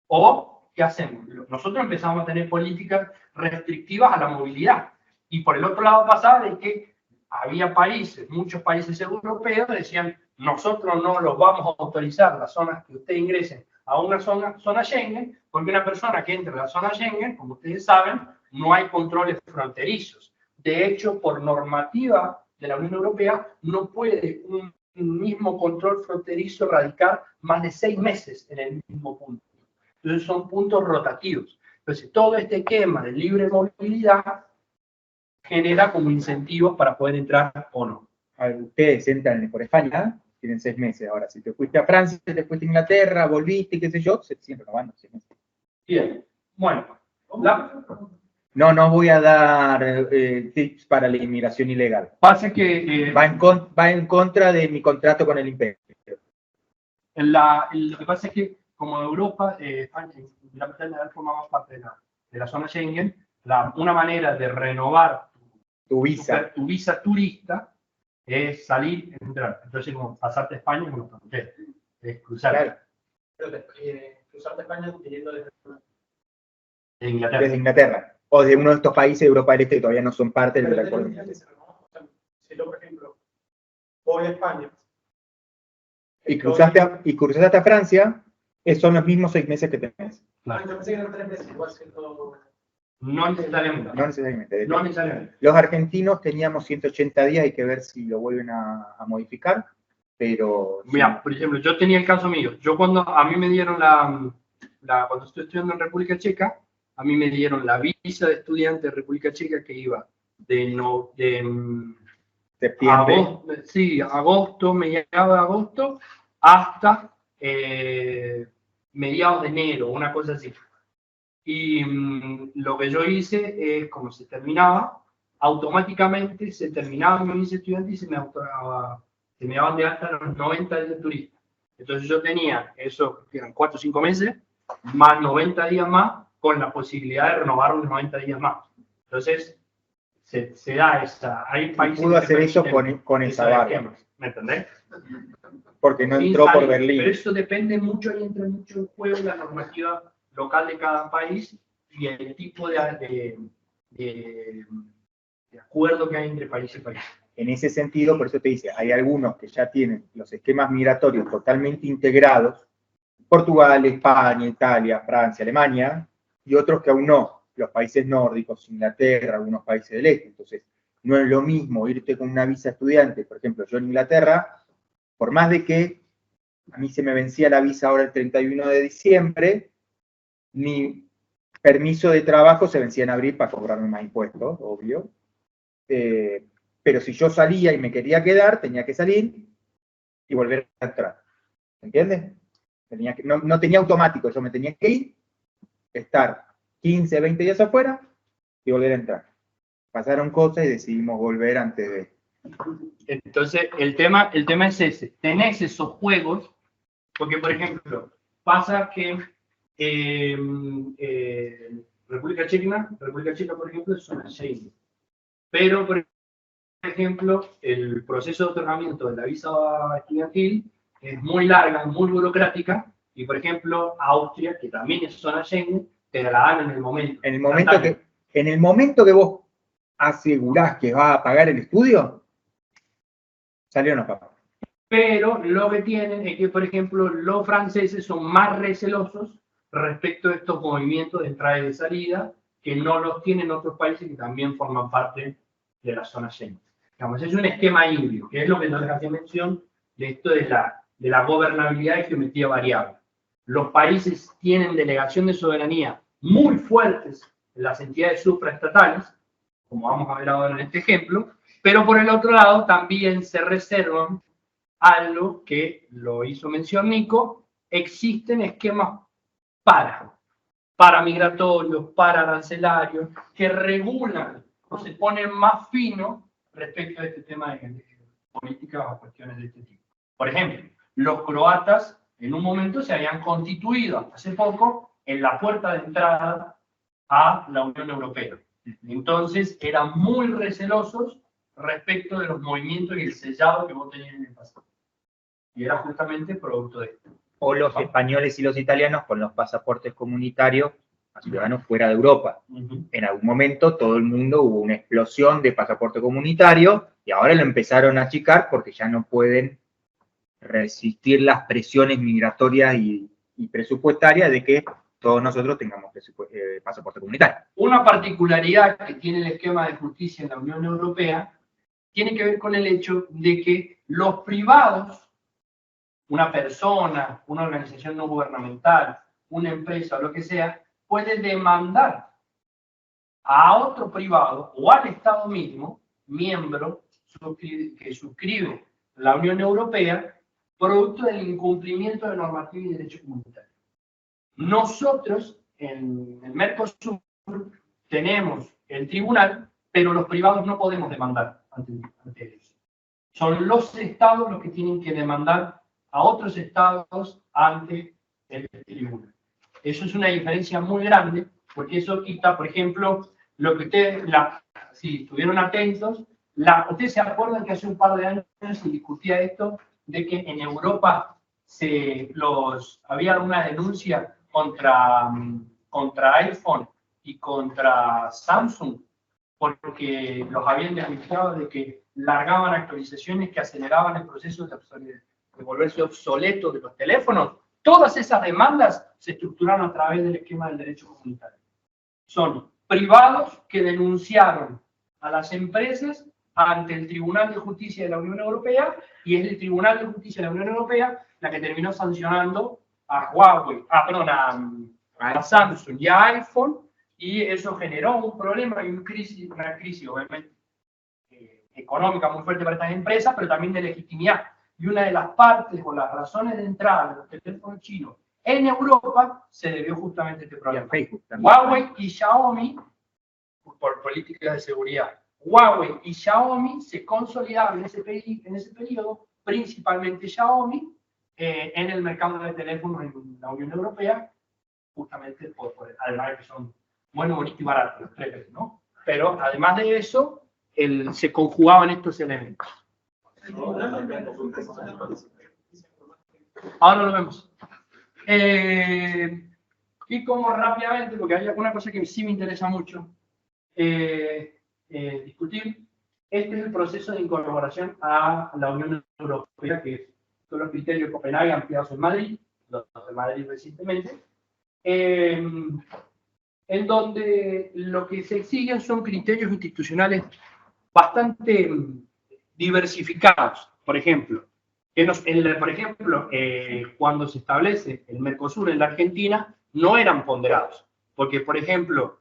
o ¿qué hacemos? Nosotros empezamos a tener políticas restrictivas a la movilidad. Y por el otro lado pasaba de que había países, muchos países europeos decían, nosotros no los vamos a autorizar las zonas que ustedes ingresen a una zona Schengen, porque una persona que entre a la zona Schengen, como ustedes saben, no hay controles fronterizos. De hecho, por normativa de la Unión Europea, no puede un mismo control fronterizo radicar más de 6 meses en el mismo punto. Entonces son puntos rotativos. Entonces todo este esquema de libre movilidad genera como incentivos para poder entrar o no. Ustedes entran por España, tienen 6 meses ahora. Si te fuiste a Francia, te fuiste a Inglaterra, volviste, qué sé yo, siempre renovando 6 meses. Bien, bueno. No voy a dar tips para la inmigración ilegal. Pasa que... va en contra de mi contrato con el imperio. Lo que pasa es que, como Europa, España y Gran Bretaña formamos parte de la zona Schengen, una manera de renovar tu visa turista es salir y entrar. Entonces, como pasarte a España, como es cruzar. Claro. Pero cruzarte a España teniendo desde Inglaterra. Desde Inglaterra. O de uno de estos países de Europa del Este que todavía no son parte del acuerdo. Si yo, por ejemplo, voy a España y cruzaste hasta Francia, son los mismos 6 meses que tenés. Claro. Yo pensé que eran 3 meses, igual siendo... No necesariamente. No necesariamente. No necesariamente. Los argentinos teníamos 180 días, hay que ver si lo vuelven a modificar, pero... Mira, sí. Por ejemplo, yo tenía el caso mío. Yo cuando a mí me dieron cuando estoy estudiando en República Checa, a mí me dieron la visa de estudiante de República Checa que iba de septiembre. Agosto, mediados de agosto, hasta mediados de enero, una cosa así. Y lo que yo hice es, como se terminaba, automáticamente se terminaba mi visa de estudiante y se me daban de alta los 90 días de turista. Entonces yo tenía eso, que eran 4 o 5 meses, más 90 días más, con la posibilidad de renovar los 90 días más. Entonces, se da esa... Hay países pudo que hacer eso permiten con esa esa barra, esquema, ¿me entendés? porque no Sin entró por salir. Berlín. Pero eso depende mucho, y entra mucho en juego la normativa local de cada país y el tipo de acuerdo que hay entre país y país. En ese sentido, por eso te dice, hay algunos que ya tienen los esquemas migratorios totalmente integrados, Portugal, España, Italia, Francia, Alemania, y otros que aún no, los países nórdicos, Inglaterra, algunos países del este. Entonces, no es lo mismo irte con una visa estudiante, por ejemplo, yo en Inglaterra, por más de que a mí se me vencía la visa ahora el 31 de diciembre, mi permiso de trabajo se vencía en abril para cobrarme más impuestos, obvio. Pero si yo salía y me quería quedar, tenía que salir y volver a entrar. ¿Entiendes? No tenía automático, yo me tenía que ir, estar 15, 20 días afuera y volver a entrar. Pasaron cosas y decidimos volver antes de... Entonces, el tema es ese. Tenés esos juegos, porque, por ejemplo, pasa que República Checa, por ejemplo, es zona Schengen. Pero, por ejemplo, el proceso de otorgamiento de la visa estudiantil es muy larga, muy burocrática, y, por ejemplo, Austria, que también es zona Schengen, te la dan en el momento. En el momento que vos asegurás que vas a pagar el estudio, salieron los papeles. Pero lo que tienen es que, por ejemplo, los franceses son más recelosos respecto a estos movimientos de entrada y de salida, que no los tienen otros países que también forman parte de la zona Schengen. Digamos, es un esquema híbrido, que es lo que nos hacía mención de esto de la gobernabilidad y geometría variable. Los países tienen delegación de soberanía muy fuertes en las entidades supraestatales, como vamos a ver ahora en este ejemplo, pero por el otro lado también se reservan algo que lo hizo mención Nico: existen esquemas migratorios, para arancelarios, que regulan o se ponen más finos respecto a este tema de políticas o cuestiones de este tipo. Por ejemplo, los croatas en un momento se habían constituido hace poco en la puerta de entrada a la Unión Europea. Entonces eran muy recelosos respecto de los movimientos y el sellado que vos tenías en el pasado. Y era justamente producto de esto. O los españoles y los italianos con los pasaportes comunitarios a ciudadanos fuera de Europa. En algún momento todo el mundo hubo una explosión de pasaporte comunitario y ahora lo empezaron a achicar porque ya no pueden resistir las presiones migratorias y presupuestarias de que todos nosotros tengamos pasaporte comunitario. Una particularidad que tiene el esquema de justicia en la Unión Europea tiene que ver con el hecho de que los privados, una persona, una organización no gubernamental, una empresa o lo que sea, puede demandar a otro privado o al Estado mismo, miembro que suscribe la Unión Europea, producto del incumplimiento de normativa y derecho comunitario. Nosotros, en el Mercosur, tenemos el tribunal, pero los privados no podemos demandar ante ellos. Son los estados los que tienen que demandar a otros estados ante el tribunal. Eso es una diferencia muy grande, porque eso quita, por ejemplo, lo que ustedes, si estuvieron atentos, ustedes se acuerdan que hace un par de años se discutía esto, de que en Europa había una denuncia contra iPhone y contra Samsung, porque los habían denunciado de que largaban actualizaciones que aceleraban el proceso de volverse obsoleto de los teléfonos. Todas esas demandas se estructuraron a través del esquema del derecho comunitario. Son privados que denunciaron a las empresas ante el Tribunal de Justicia de la Unión Europea, y es el Tribunal de Justicia de la Unión Europea la que terminó sancionando a Huawei, a Samsung y a iPhone, y eso generó un problema y una crisis obviamente económica muy fuerte para estas empresas, pero también de legitimidad. Y una de las partes o las razones de entrada de los teléfonos chinos en Europa se debió justamente a este problema. Huawei y Xiaomi, por políticas de seguridad, Huawei y Xiaomi se consolidaron en ese periodo, principalmente Xiaomi, en el mercado de teléfonos en la Unión Europea, justamente además de que son buenos, bonitos y baratos, los tres, ¿no? pero además de eso, se conjugaban estos elementos. Ahora lo vemos. Y como rápidamente, porque hay una cosa que sí me interesa mucho discutir, este es el proceso de incorporación a la Unión Europea, que son los criterios de Copenhague ampliados en Madrid, los de Madrid recientemente, en donde lo que se exigen son criterios institucionales bastante diversificados. Por ejemplo, cuando se establece el Mercosur en la Argentina, no eran ponderados, porque, por ejemplo,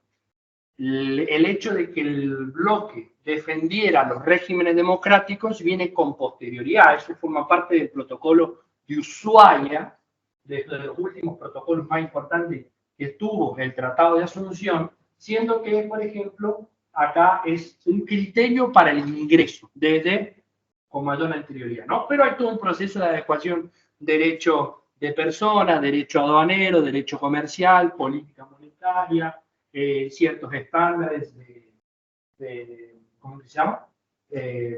el hecho de que el bloque defendiera los regímenes democráticos viene con posterioridad. Eso forma parte del protocolo de Ushuaia, de los últimos protocolos más importantes que tuvo el Tratado de Asunción, siendo que, por ejemplo, acá es un criterio para el ingreso, desde con mayor anterioridad, ¿no? Pero hay todo un proceso de adecuación, derecho de personas, derecho aduanero, derecho comercial, política monetaria, ciertos estándares de ¿cómo se llama?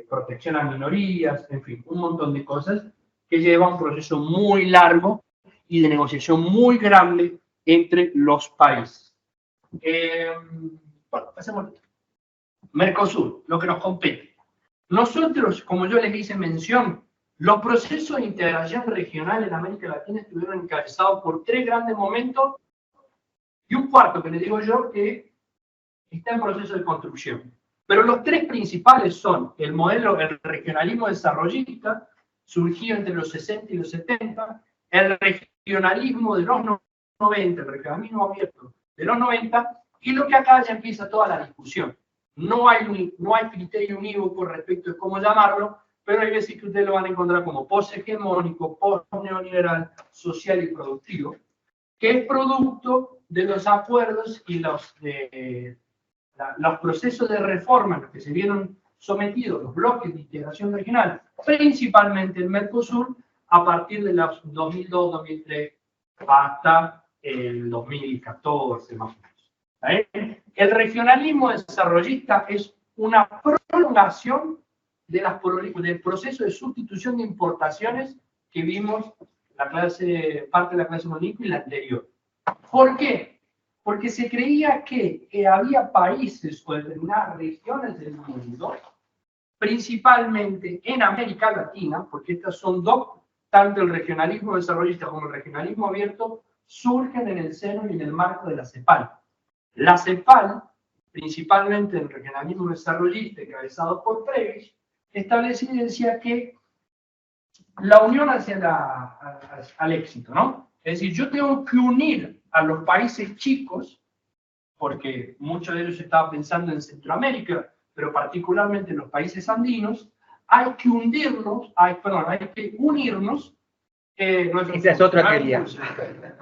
Protección a minorías, en fin, un montón de cosas que lleva un proceso muy largo y de negociación muy grande entre los países. Bueno, pasemos. Mercosur, lo que nos compete. Nosotros, como yo les hice mención, los procesos de integración regional en América Latina estuvieron encabezados por 3 grandes momentos y un cuarto que les digo yo que está en proceso de construcción. Pero los 3 principales son el modelo, el regionalismo desarrollista, surgido entre los 60 y los 70, el regionalismo de los 90, el regionalismo abierto de los 90, y lo que acá ya empieza toda la discusión. No hay criterio unívoco respecto de cómo llamarlo, pero hay veces que ustedes lo van a encontrar como post-hegemónico, post-neoliberal, social y productivo, que es producto de los acuerdos y los procesos de reforma a los que se vieron sometidos los bloques de integración regional, principalmente el Mercosur, a partir de los 2002-2003 hasta el 2014 más o menos. El regionalismo desarrollista es una prolongación del proceso de sustitución de importaciones que vimos parte de la clase Monico y la anterior. ¿Por qué? Porque se creía que había países o determinadas regiones del mundo, principalmente en América Latina, porque estas son dos, tanto el regionalismo desarrollista como el regionalismo abierto, surgen en el seno y en el marco de la CEPAL. La CEPAL, principalmente el regionalismo desarrollista, encabezado por Prebisch, establecía y decía que la unión hacia al éxito, ¿no? Es decir, yo tengo que unir a los países chicos, porque muchos de ellos estaban pensando en Centroamérica, pero particularmente en los países andinos, hay que unirnos, hay que unirnos. Esa es otra teoría.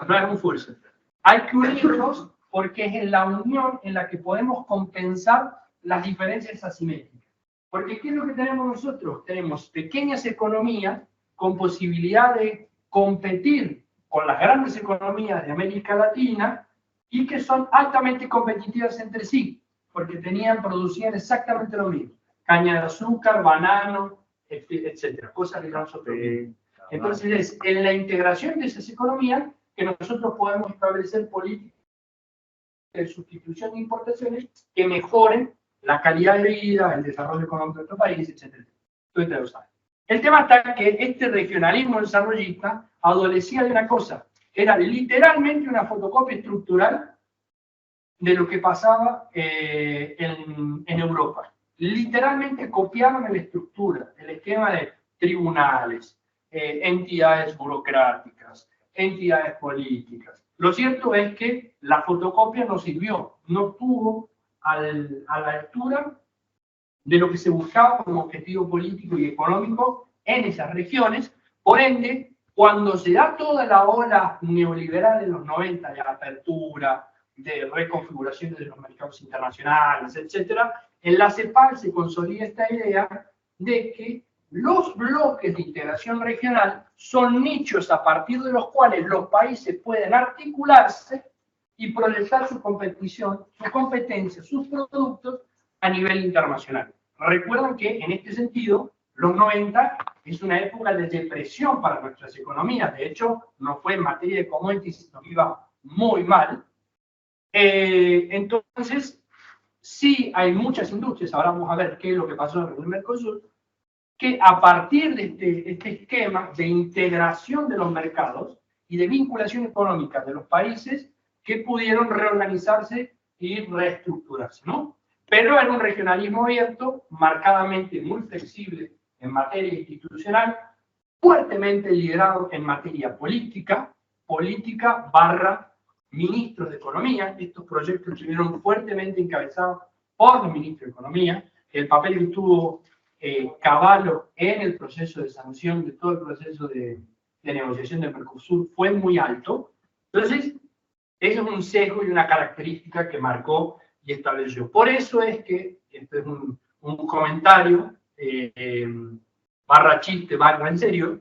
No es un furcio. Hay que unirnos porque es en la unión en la que podemos compensar las diferencias asimétricas. Porque ¿qué es lo que tenemos nosotros? Tenemos pequeñas economías con posibilidad de competir con las grandes economías de América Latina y que son altamente competitivas entre sí, porque producían exactamente lo mismo. Caña de azúcar, banano, etcétera, cosas que nosotros vimos. Entonces es en la integración de esas economías que nosotros podemos establecer políticas de sustitución de importaciones que mejoren la calidad de vida, el desarrollo económico de nuestro país, etc. Ustedes lo saben. El tema está que este regionalismo desarrollista adolecía de una cosa, era literalmente una fotocopia estructural de lo que pasaba en Europa. Literalmente copiaban la estructura, el esquema de tribunales, entidades burocráticas, entidades políticas. Lo cierto es que la fotocopia no sirvió, no estuvo a la altura de lo que se buscaba como objetivo político y económico en esas regiones. Por ende, cuando se da toda la ola neoliberal de los 90, de apertura, de reconfiguración de los mercados internacionales, etc., en la CEPAL se consolida esta idea de que los bloques de integración regional son nichos a partir de los cuales los países pueden articularse y proyectar su competición, su competencia, sus productos a nivel internacional. Recuerden que en este sentido, los 90 es una época de depresión para nuestras economías. De hecho, no fue en materia de commodities, nos iba muy mal. Entonces, sí hay muchas industrias, ahora vamos a ver qué es lo que pasó en el Mercosur, que a partir de este esquema de integración de los mercados y de vinculación económica de los países, que pudieron reorganizarse y reestructurarse, ¿no? Pero era un regionalismo abierto, marcadamente muy flexible en materia institucional, fuertemente liderado en materia política barra ministros de Economía. Estos proyectos estuvieron fuertemente encabezados por los ministros de Economía. El papel que tuvo Cavallo en el proceso de sanción de todo el proceso de negociación del Mercosur fue muy alto. Entonces, eso es un sesgo y una característica que marcó y estableció. Por eso es que, este es un comentario, barra chiste, barra en serio,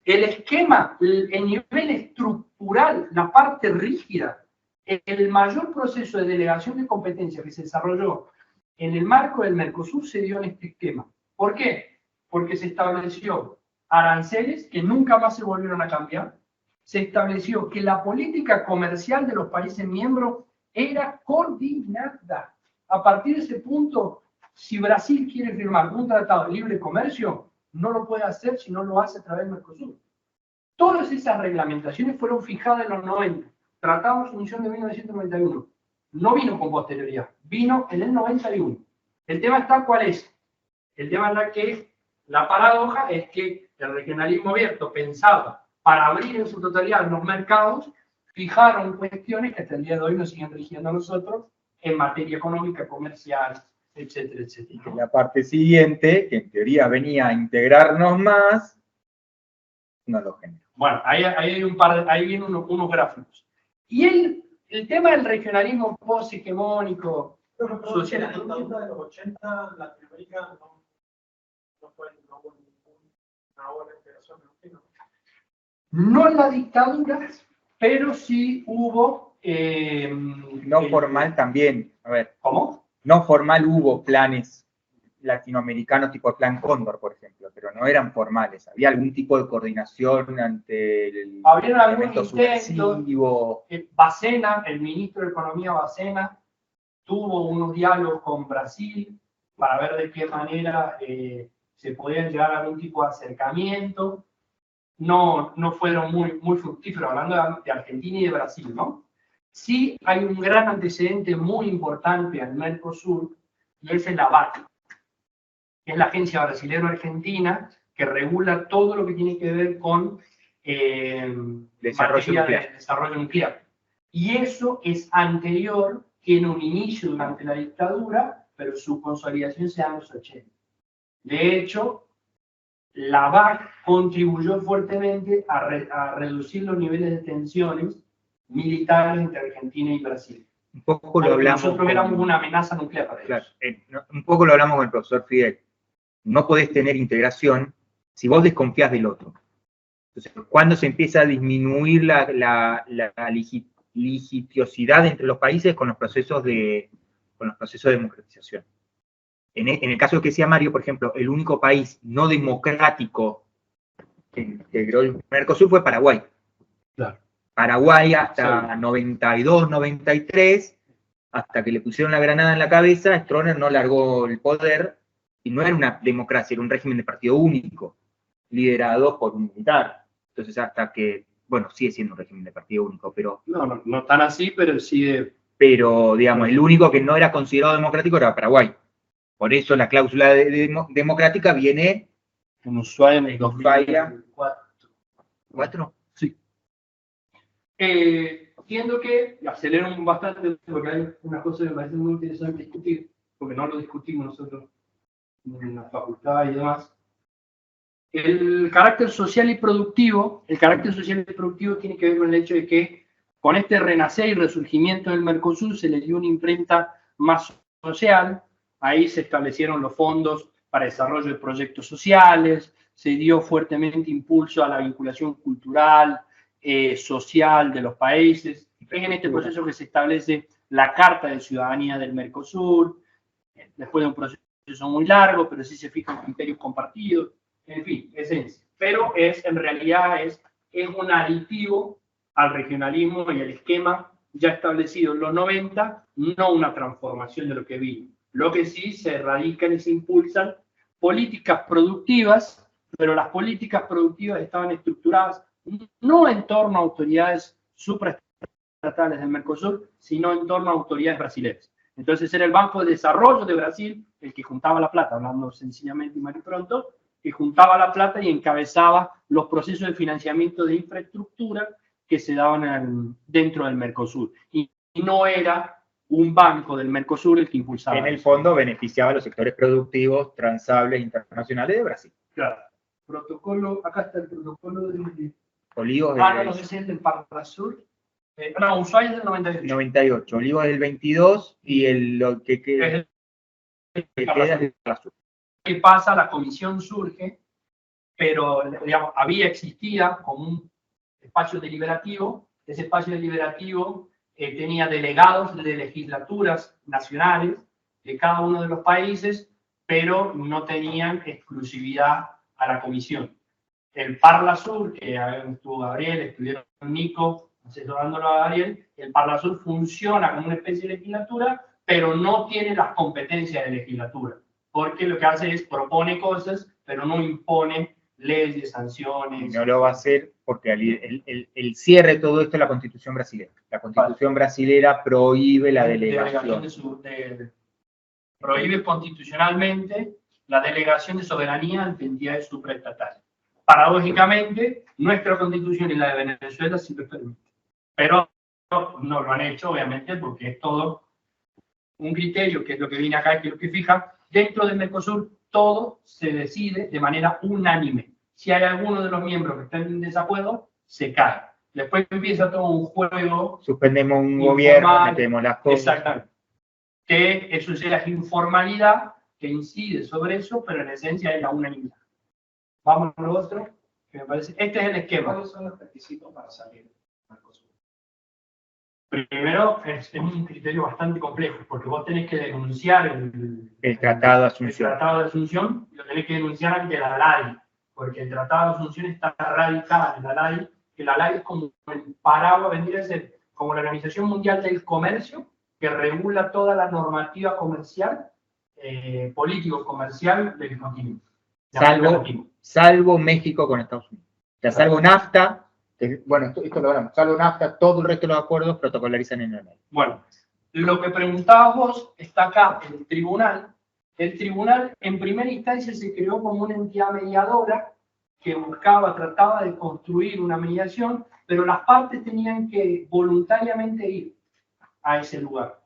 el esquema, el nivel estructural, la parte rígida, el mayor proceso de delegación de competencia que se desarrolló en el marco del Mercosur se dio en este esquema. ¿Por qué? Porque se estableció aranceles que nunca más se volvieron a cambiar. Se estableció que la política comercial de los países miembros era coordinada. A partir de ese punto, si Brasil quiere firmar un tratado de libre comercio, no lo puede hacer si no lo hace a través del Mercosur. Todas esas reglamentaciones fueron fijadas en los 90. Tratado de Asunción de 1991. No vino con posterioridad, vino en el 91. El tema está, ¿cuál es? El tema es que la paradoja es que el regionalismo abierto pensaba para abrir en su totalidad los mercados, fijaron cuestiones que hasta el día de hoy nos siguen rigiendo a nosotros en materia económica, comercial, etcétera, etcétera. Y la parte siguiente, que en teoría venía a integrarnos más, no lo generó. Bueno, ahí hay ahí vienen unos gráficos. Y el tema del regionalismo post-hegemónico, social. En la dictadura de los 80, Latinoamérica no fue una buena integración. No en la dictadura, pero sí hubo... no formal también, a ver. ¿Cómo? No formal hubo planes latinoamericanos tipo Plan Cóndor, por ejemplo, pero no eran formales. Había algún tipo de coordinación ante el elemento subversivo. Bacena, el ministro de Economía Bacena, tuvo unos diálogos con Brasil para ver de qué manera se podía llegar a algún tipo de acercamiento. No fueron muy fructíferos, hablando de Argentina y de Brasil, ¿no? Sí hay un gran antecedente muy importante al Mercosur, y es el ABAC, que es la agencia brasileño-argentina que regula todo lo que tiene que ver con desarrollo nuclear. Y eso es anterior, tiene un inicio durante la dictadura, pero su consolidación se da en los 80. De hecho, la ABAC contribuyó fuertemente a reducir los niveles de tensiones militares entre Argentina y Brasil. Un poco lo hablamos. Nosotros éramos una amenaza nuclear para ellos. Claro, un poco lo hablamos con el profesor Fidel. No podés tener integración si vos desconfías del otro. Entonces, cuando se empieza a disminuir la litigiosidad entre los países con los procesos de democratización. En el caso que decía Mario, por ejemplo, el único país no democrático que integró el Mercosur fue Paraguay. Claro. Paraguay hasta 92, 93, hasta que le pusieron la granada en la cabeza, Stroessner no largó el poder, y no era una democracia, era un régimen de partido único, liderado por un militar. Entonces, hasta que, bueno, sigue siendo un régimen de partido único, pero... No tan así, pero sí... Pero, digamos, el único que no era considerado democrático era Paraguay. Por eso la cláusula democrática viene... En Ushuaia en el 2004. ¿4? Sí. Entiendo que acelero bastante porque hay una cosa que me parece muy interesante discutir, porque no lo discutimos nosotros en la facultad y demás. El carácter social y productivo tiene que ver con el hecho de que con este renacer y resurgimiento del Mercosur se le dio una imprenta más social. Ahí se establecieron los fondos para desarrollo de proyectos sociales, se dio fuertemente impulso a la vinculación cultural, social de los países. Es en este proceso que se establece la Carta de Ciudadanía del Mercosur, después de un proceso muy largo, pero sí se fijan criterios compartidos, en fin, esencia. Pero en realidad es un aditivo al regionalismo y al esquema ya establecido en los 90, no una transformación de lo que vino. Lo que sí se radican y se impulsan políticas productivas, pero las políticas productivas estaban estructuradas no en torno a autoridades supraestatales del Mercosur, sino en torno a autoridades brasileñas. Entonces era el Banco de Desarrollo de Brasil el que juntaba la plata, hablando sencillamente y mal y pronto, que juntaba la plata y encabezaba los procesos de financiamiento de infraestructura que se daban dentro del Mercosur. Y no era un banco del Mercosur el que impulsaba. En el fondo beneficiaba a los sectores productivos transables internacionales de Brasil. Claro. Protocolo, acá está el protocolo de... Olivos no, ese es el del Parlasur. No, Ushuaia es del 98. 98, Olivos del 22 y lo que queda Es es el Parlasur. ¿Qué pasa? La comisión surge, pero digamos, existía como un espacio deliberativo. Ese espacio deliberativo tenía delegados de legislaturas nacionales de cada uno de los países, pero no tenían exclusividad a la comisión. El Parlasur, que estuvo Gabriel, estuvieron Nico asesorándolo a Gabriel, el Parlasur funciona como una especie de legislatura, pero no tiene las competencias de legislatura, porque lo que hace es propone cosas, pero no impone leyes, sanciones. Y no lo va a hacer porque el cierre de todo esto es la Constitución brasileña. La Constitución brasileña prohíbe la delegación. Prohíbe constitucionalmente la delegación de soberanía ante entidades supraestatales. Paradójicamente, nuestra Constitución y la de Venezuela sí lo permiten. Pero no lo han hecho, obviamente, porque es todo un criterio, que es lo que viene acá, que es lo que fija. Dentro del Mercosur, todo se decide de manera unánime. Si hay alguno de los miembros que están en desacuerdo, se cae. Después empieza todo un juego. Suspendemos un gobierno, metemos las cosas. Exactamente. Que eso es la informalidad que incide sobre eso, pero en esencia es la unanimidad. Vamos a lo otro, que me parece. Este es el esquema. ¿Cuáles son los requisitos para salir del Mercosur? Primero, es un criterio bastante complejo, porque vos tenés que denunciar el Tratado de Asunción. El Tratado de Asunción, y lo tenés que denunciar ante la LAI, porque el Tratado de Asunción está radicado en la LAI, que la LAI es como el paraguas, vendría a ser como la Organización Mundial del Comercio, que regula toda la normativa comercial, político-comercial del continente. Salvo México con Estados Unidos. O sea, salvo NAFTA, bueno, esto lo hablamos, salvo NAFTA, todo el resto de los acuerdos protocolarizan en el medio. Bueno, lo que preguntabas vos está acá, en el tribunal. El tribunal, en primera instancia, se creó como una entidad mediadora que trataba de construir una mediación, pero las partes tenían que voluntariamente ir a ese lugar.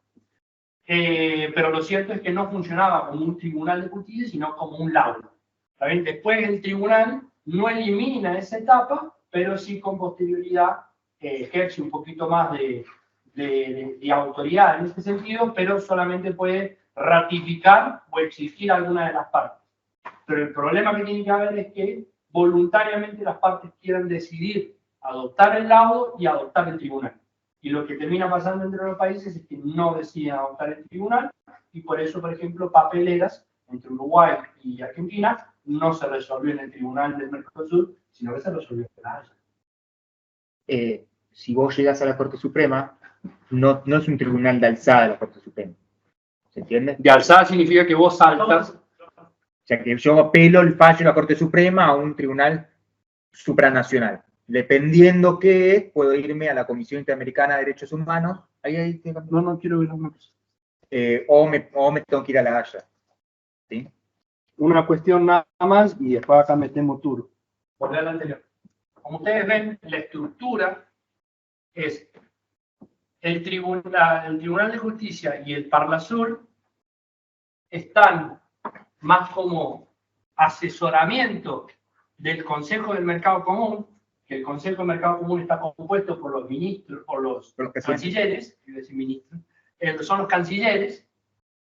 Pero lo cierto es que no funcionaba como un tribunal de justicia, sino como un laudo. Después el tribunal no elimina esa etapa, pero sí con posterioridad ejerce un poquito más de autoridad en ese sentido, pero solamente puede ratificar o exigir alguna de las partes. Pero el problema que tiene que haber es que voluntariamente las partes quieran decidir adoptar el laudo y adoptar el tribunal. Y lo que termina pasando entre los países es que no deciden adoptar el tribunal, y por eso, por ejemplo, papeleras entre Uruguay y Argentina no se resolvió en el tribunal del Mercosur, sino que se resolvió en la Haya. Si vos llegás a la Corte Suprema, no es un tribunal de alzada la Corte Suprema. ¿Se entiende? De alzada significa que vos saltas. O sea, que yo apelo el fallo de la Corte Suprema a un tribunal supranacional. Dependiendo qué, puedo irme a la Comisión Interamericana de Derechos Humanos. No quiero ver una cosa. O me tengo que ir a la Haya. ¿Sí? Una cuestión nada más y después acá metemos turno. Volver al anterior. Como ustedes ven, la estructura es el Tribunal de Justicia y el Parlasur están más como asesoramiento del Consejo del Mercado Común, que el Consejo del Mercado Común está compuesto por los ministros, por los cancilleres, quiero decir ministros, son los cancilleres,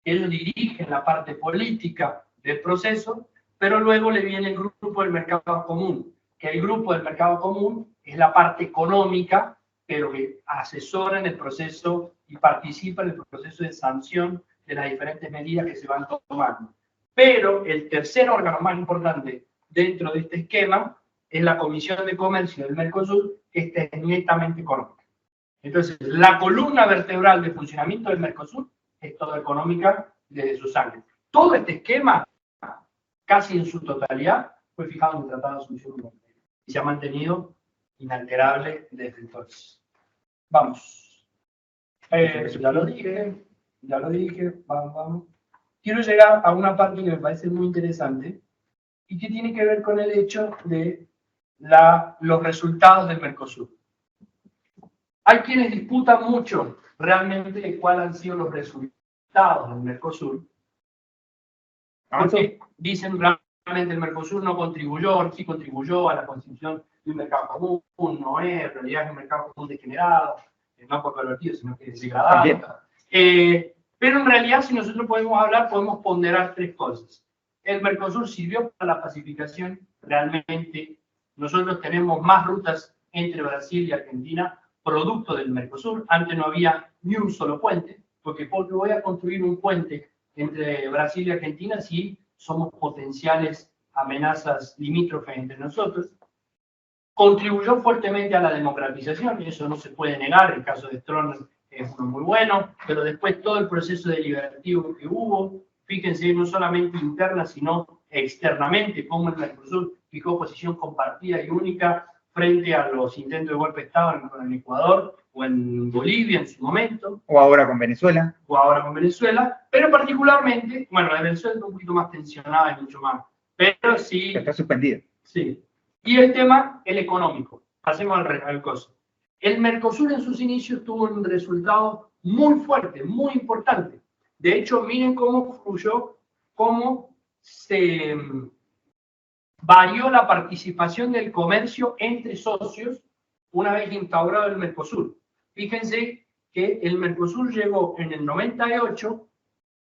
ellos dirigen la parte política del proceso, pero luego le viene el Grupo del Mercado Común, que el Grupo del Mercado Común es la parte económica, pero que asesora en el proceso y participa en el proceso de sanción de las diferentes medidas que se van tomando. Pero el tercer órgano más importante dentro de este esquema es la Comisión de Comercio del Mercosur, que esta es netamente económica. Entonces, la columna vertebral de funcionamiento del Mercosur es toda económica desde su sangre. Todo este esquema, casi en su totalidad, fue fijado en el Tratado de Asunción Europea y se ha mantenido inalterable desde entonces. Vamos. Ya lo dije, vamos. Quiero llegar a una parte que me parece muy interesante y que tiene que ver con el hecho de los resultados del Mercosur. Hay quienes disputan mucho realmente cuáles han sido los resultados del Mercosur, porque dicen realmente el Mercosur no contribuyó, sí contribuyó a la constitución de un mercado común, no es, en realidad es un mercado común degenerado, no por pervertido, sino que es degradado. Pero en realidad, si nosotros podemos hablar, podemos ponderar tres cosas. El Mercosur sirvió para la pacificación, realmente nosotros tenemos más rutas entre Brasil y Argentina, producto del Mercosur. Antes no había ni un solo puente, porque voy a construir un puente entre Brasil y Argentina si somos potenciales amenazas limítrofes entre nosotros. Contribuyó fuertemente a la democratización, y eso no se puede negar, el caso de Stroessner es uno muy bueno, pero después todo el proceso deliberativo que hubo, fíjense, no solamente interna, sino externamente, cómo el Mercosur fijó posición compartida y única frente a los intentos de golpe de Estado en Ecuador o en Bolivia en su momento. O ahora con Venezuela. Pero particularmente, bueno, la de Venezuela está un poquito más tensionada y mucho más, pero sí. Está suspendida. Sí. Y el tema, el económico. Pasemos al coso. El Mercosur en sus inicios tuvo un resultado muy fuerte, muy importante. De hecho, miren cómo fluyó, cómo se varió la participación del comercio entre socios una vez instaurado el Mercosur. Fíjense que el Mercosur llegó en el 98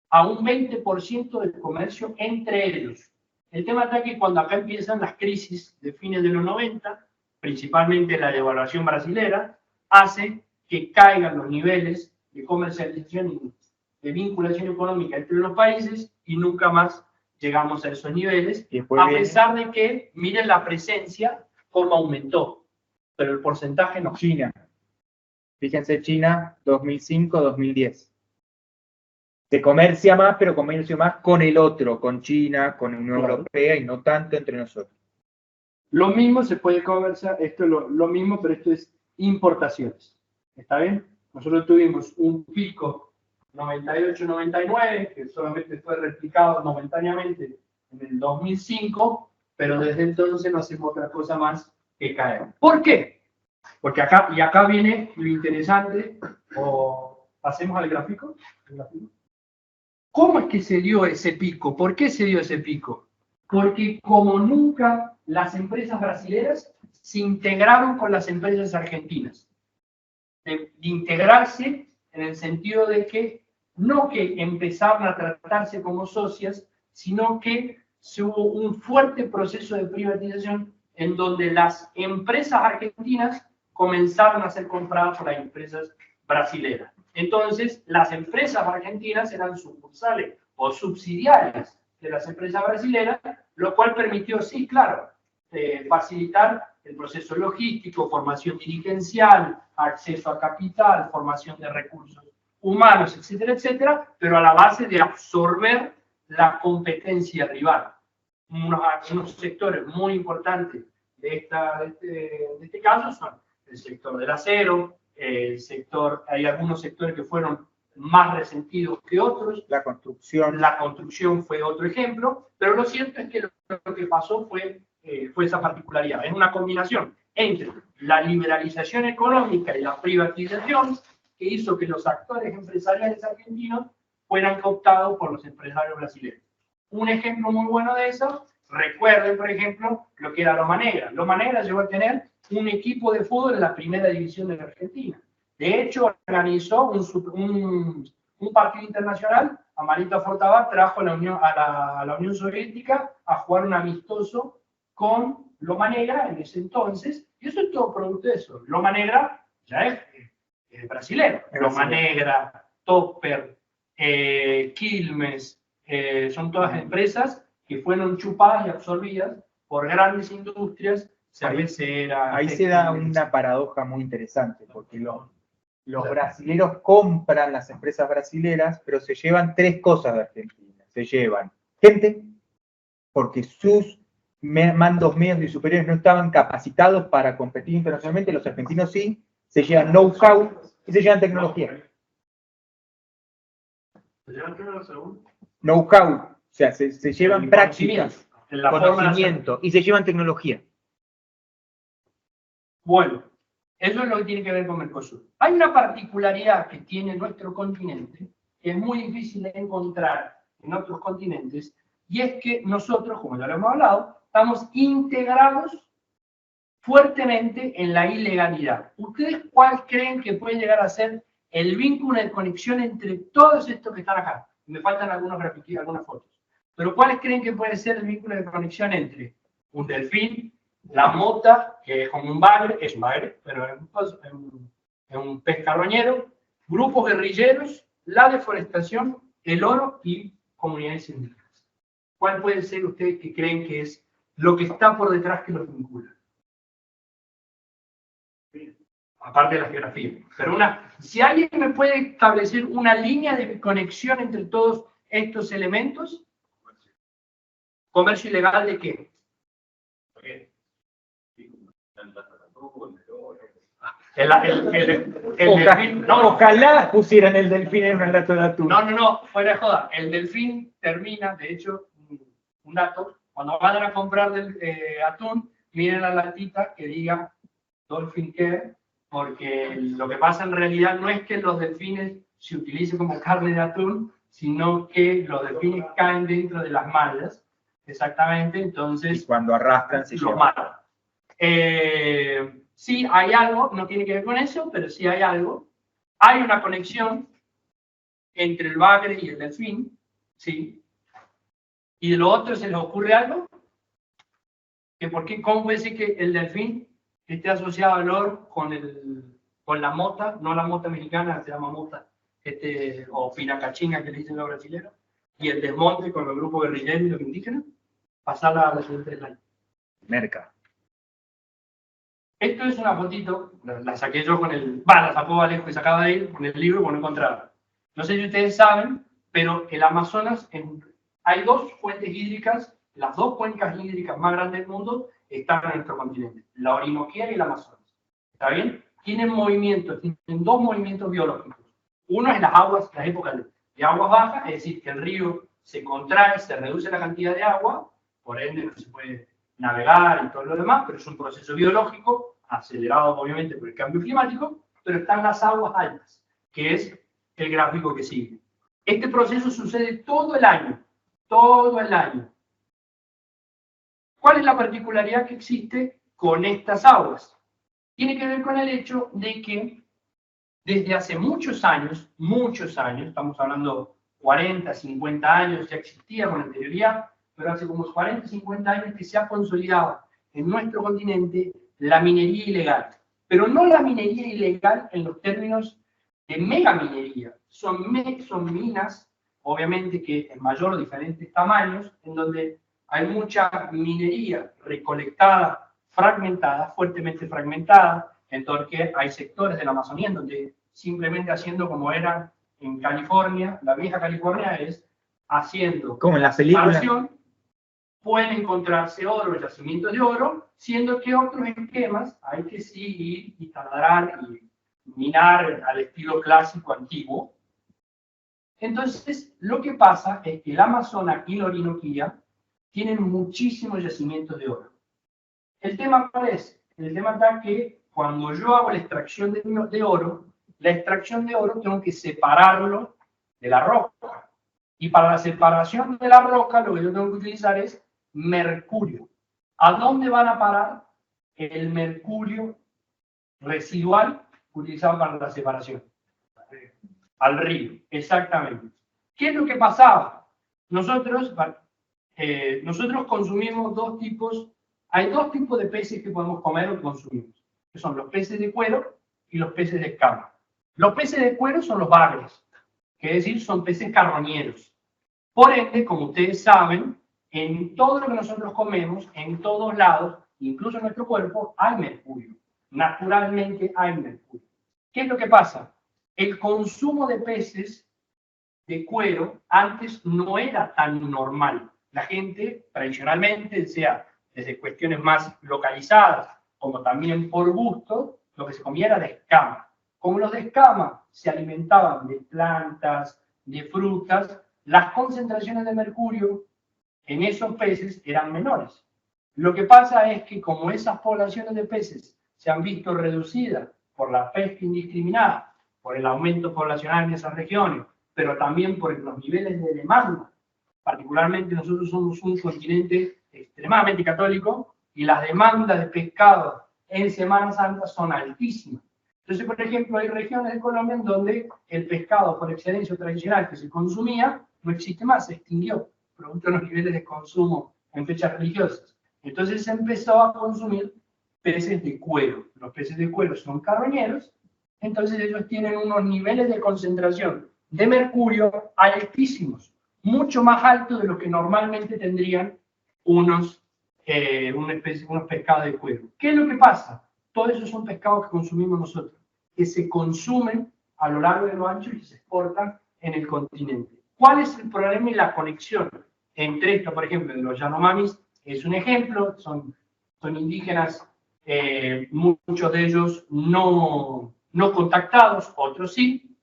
a un 20% del comercio entre ellos. El tema está que cuando acá empiezan las crisis de fines de los 90, principalmente la devaluación brasilera, hace que caigan los niveles de comercialización y de vinculación económica entre los países y nunca más llegamos a esos niveles, a pesar de que, miren la presencia, cómo aumentó, pero el porcentaje no. China. Fíjense, China 2005-2010. Se comercia más, pero comercio más con el otro, con China, con la Unión Europea y no tanto entre nosotros. Lo mismo se puede conversar, esto es lo mismo, pero esto es importaciones. ¿Está bien? Nosotros tuvimos un pico 98-99, que solamente fue replicado momentáneamente en el 2005, pero desde entonces no hacemos otra cosa más que caer. ¿Por qué? Porque acá viene lo interesante, o pasemos al gráfico. ¿Cómo es que se dio ese pico? ¿Por qué se dio ese pico? Porque como nunca las empresas brasileñas se integraron con las empresas argentinas. De integrarse en el sentido de que no que empezaron a tratarse como socias, sino que se hubo un fuerte proceso de privatización en donde las empresas argentinas comenzaron a ser compradas por las empresas brasileñas. Entonces, las empresas argentinas eran sucursales o subsidiarias de las empresas brasileñas, lo cual permitió, sí, claro, facilitar el proceso logístico, formación dirigencial, acceso a capital, formación de recursos humanos, etcétera, etcétera, pero a la base de absorber la competencia rival. Unos sectores muy importantes de este caso son el sector del acero, hay algunos sectores que fueron más resentidos que otros. La construcción fue otro ejemplo, pero lo cierto es que lo que pasó fue esa particularidad. Es una combinación entre la liberalización económica y la privatización que hizo que los actores empresariales argentinos fueran cooptados por los empresarios brasileños. Un ejemplo muy bueno de eso, recuerden, por ejemplo, lo que era Loma Negra. Loma Negra llegó a tener un equipo de fútbol en la primera división de la Argentina. De hecho, organizó un partido internacional. Amarita Fortabat trajo a la Unión Soviética a jugar un amistoso con Loma Negra en ese entonces. Y eso es todo producto de eso. Loma Negra ya es brasileño. Loma Negra, Topper, Quilmes, son todas empresas que fueron chupadas y absorbidas por grandes industrias cerveceras. Ahí se da una paradoja muy interesante, porque los brasileros compran las empresas brasileras, pero se llevan tres cosas de Argentina. Se llevan gente, porque sus mandos medios y superiores no estaban capacitados para competir internacionalmente, los argentinos sí, se llevan know-how y se llevan tecnología. Know-how, o sea, se llevan prácticas, conocimiento y se llevan tecnología. Bueno, eso es lo que tiene que ver con Mercosur. Hay una particularidad que tiene nuestro continente, que es muy difícil de encontrar en otros continentes, y es que nosotros, como ya lo hemos hablado, estamos integrados fuertemente en la ilegalidad. ¿Ustedes cuál creen que puede llegar a ser el vínculo de conexión entre todos estos que están acá? Me faltan algunos grafitis, algunas fotos. Pero ¿cuáles creen que puede ser el vínculo de conexión entre un delfín, la mota, que es como un bagre, es un bagre, pero es un pez carroñero, grupos guerrilleros, la deforestación, el oro y comunidades indígenas? ¿Cuál puede ser ustedes que creen que es lo que está por detrás que los vincula? Aparte de la geografía. Pero si alguien me puede establecer una línea de conexión entre todos estos elementos. ¿Comercio ilegal de qué? Ojalá pusieran el delfín en una lata de atún. No, fuera de joda. El delfín termina, de hecho, un dato, cuando vayan a comprar atún, miren la latita que diga Dolphin Care, porque lo que pasa en realidad no es que los delfines se utilicen como carne de atún, sino que los delfines caen dentro de las mallas, exactamente, entonces... Y cuando arrastran se los matan. Sí hay algo, no tiene que ver con eso, pero sí hay algo. Hay una conexión entre el bagre y el delfín, ¿sí? ¿Y de lo otro se les ocurre algo? ¿Cómo puede ser que el delfín esté asociado al oro con la mota, no la mota mexicana, se llama mota, o pinacachinga que le dicen los brasileños, y el desmonte con los grupos guerrilleros y los indígenas? Pasarla a la siguiente slide. Merca. Esto es una fotito, la saqué yo la sacó Alejo y sacaba de él con el libro porque no encontraba. No sé si ustedes saben, pero el Amazonas, hay dos fuentes hídricas, las dos cuencas hídricas más grandes del mundo están en nuestro continente, la Orinoquía y el Amazonas. ¿Está bien? Tienen dos movimientos biológicos. Uno es las épocas de aguas bajas, es decir, que el río se contrae, se reduce la cantidad de agua, por ende no se puede navegar y todo lo demás, pero es un proceso biológico, acelerado obviamente por el cambio climático, pero están las aguas altas, que es el gráfico que sigue. Este proceso sucede todo el año, todo el año. ¿Cuál es la particularidad que existe con estas aguas? Tiene que ver con el hecho de que desde hace muchos años, estamos hablando 40, 50 años, ya existía con anterioridad, pero hace como 40, 50 años que se ha consolidado en nuestro continente la minería ilegal. Pero no la minería ilegal en los términos de megaminería. Son minas, obviamente que en mayor o diferentes tamaños, en donde hay mucha minería recolectada, fragmentada, fuertemente fragmentada, en todo que hay sectores de la Amazonía en donde simplemente haciendo como era en California, la vieja California es haciendo como en la película, pueden encontrarse oro, yacimientos de oro, siendo que otros esquemas hay que sí ir y taladrar y minar al estilo clásico antiguo. Entonces, lo que pasa es que el Amazonas y la Orinoquía tienen muchísimos yacimientos de oro. ¿El tema cuál es? El tema está que cuando yo hago la extracción de oro, la extracción de oro tengo que separarlo de la roca. Y para la separación de la roca, lo que yo tengo que utilizar es mercurio. ¿A dónde van a parar el mercurio residual utilizado para la separación? Al río, exactamente. ¿Qué es lo que pasaba? Nosotros consumimos hay dos tipos de peces que podemos comer o consumimos, que son los peces de cuero y los peces de escama. Los peces de cuero son los bagres, que es decir, son peces carroñeros. Por ende, como ustedes saben, en todo lo que nosotros comemos, en todos lados, incluso en nuestro cuerpo, hay mercurio. Naturalmente hay mercurio. ¿Qué es lo que pasa? El consumo de peces de cuero antes no era tan normal. La gente, tradicionalmente, sea desde cuestiones más localizadas, como también por gusto, lo que se comía era de escama. Como los de escama se alimentaban de plantas, de frutas, las concentraciones de mercurio en esos peces eran menores. Lo que pasa es que como esas poblaciones de peces se han visto reducidas por la pesca indiscriminada, por el aumento poblacional en esas regiones, pero también por los niveles de demanda, particularmente nosotros somos un continente extremadamente católico y las demandas de pescado en Semana Santa son altísimas. Entonces, por ejemplo, hay regiones de Colombia en donde el pescado por excelencia tradicional que se consumía no existe más, se extinguió, producto de los niveles de consumo en fechas religiosas. Entonces se empezó a consumir peces de cuero. Los peces de cuero son carroñeros, entonces ellos tienen unos niveles de concentración de mercurio altísimos, mucho más altos de lo que normalmente tendrían unos pescados de cuero. ¿Qué es lo que pasa? Todos esos son pescados que consumimos nosotros, que se consumen a lo largo de lo ancho y se exportan en el continente. ¿Cuál es el problema y la conexión entre esto, por ejemplo, de los Yanomamis? Es un ejemplo, son indígenas, muchos de ellos no contactados, otros sí,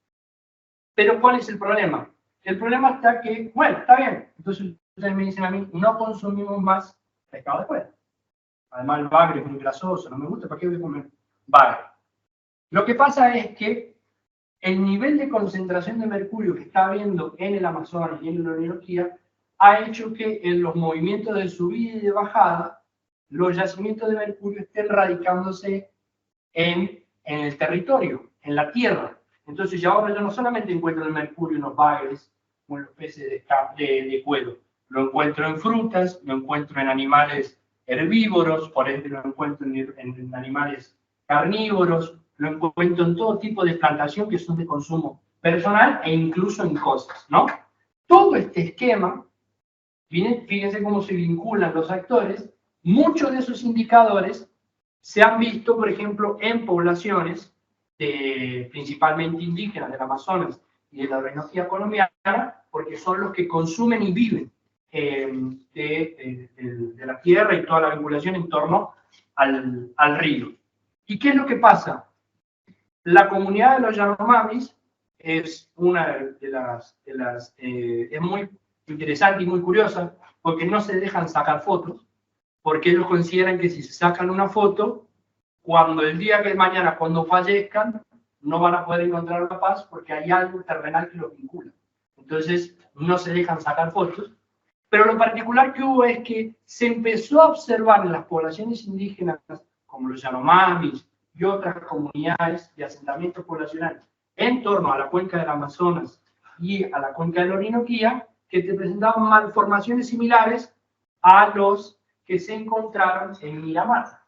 pero ¿cuál es el problema? El problema está que, bueno, está bien, entonces ustedes me dicen a mí, no consumimos más pescado de cuero. Además el bagre es muy grasoso, no me gusta, ¿para qué voy a comer bagre? Lo que pasa es que el nivel de concentración de mercurio que está habiendo en el Amazonas y en la Orinoquía ha hecho que en los movimientos de subida y de bajada, los yacimientos de mercurio estén radicándose en el territorio, en la tierra. Entonces ya ahora yo no solamente encuentro el mercurio en los bagres o en los peces de cuero, lo encuentro en frutas, lo encuentro en animales herbívoros, por ende lo encuentro en animales carnívoros, lo encuentro en todo tipo de plantación que son de consumo personal e incluso en cosas, ¿no? Todo este esquema, fíjense cómo se vinculan los actores, muchos de esos indicadores se han visto, por ejemplo, en poblaciones principalmente indígenas del Amazonas y de la Orinoquía colombiana, porque son los que consumen y viven de la tierra y toda la vinculación en torno al río. ¿Y qué es lo que pasa? La comunidad de los Yanomamis es una de las es muy interesante y muy curiosa, porque no se dejan sacar fotos, porque ellos consideran que si se sacan una foto, cuando el día que es mañana, cuando fallezcan, no van a poder encontrar la paz porque hay algo terrenal que los vincula. Entonces, no se dejan sacar fotos. Pero lo particular que hubo es que se empezó a observar en las poblaciones indígenas, como los Yanomamis y otras comunidades de asentamientos poblacionales, en torno a la cuenca del Amazonas y a la cuenca de la Orinoquía, que te presentaban malformaciones similares a los que se encontraron en Minamata.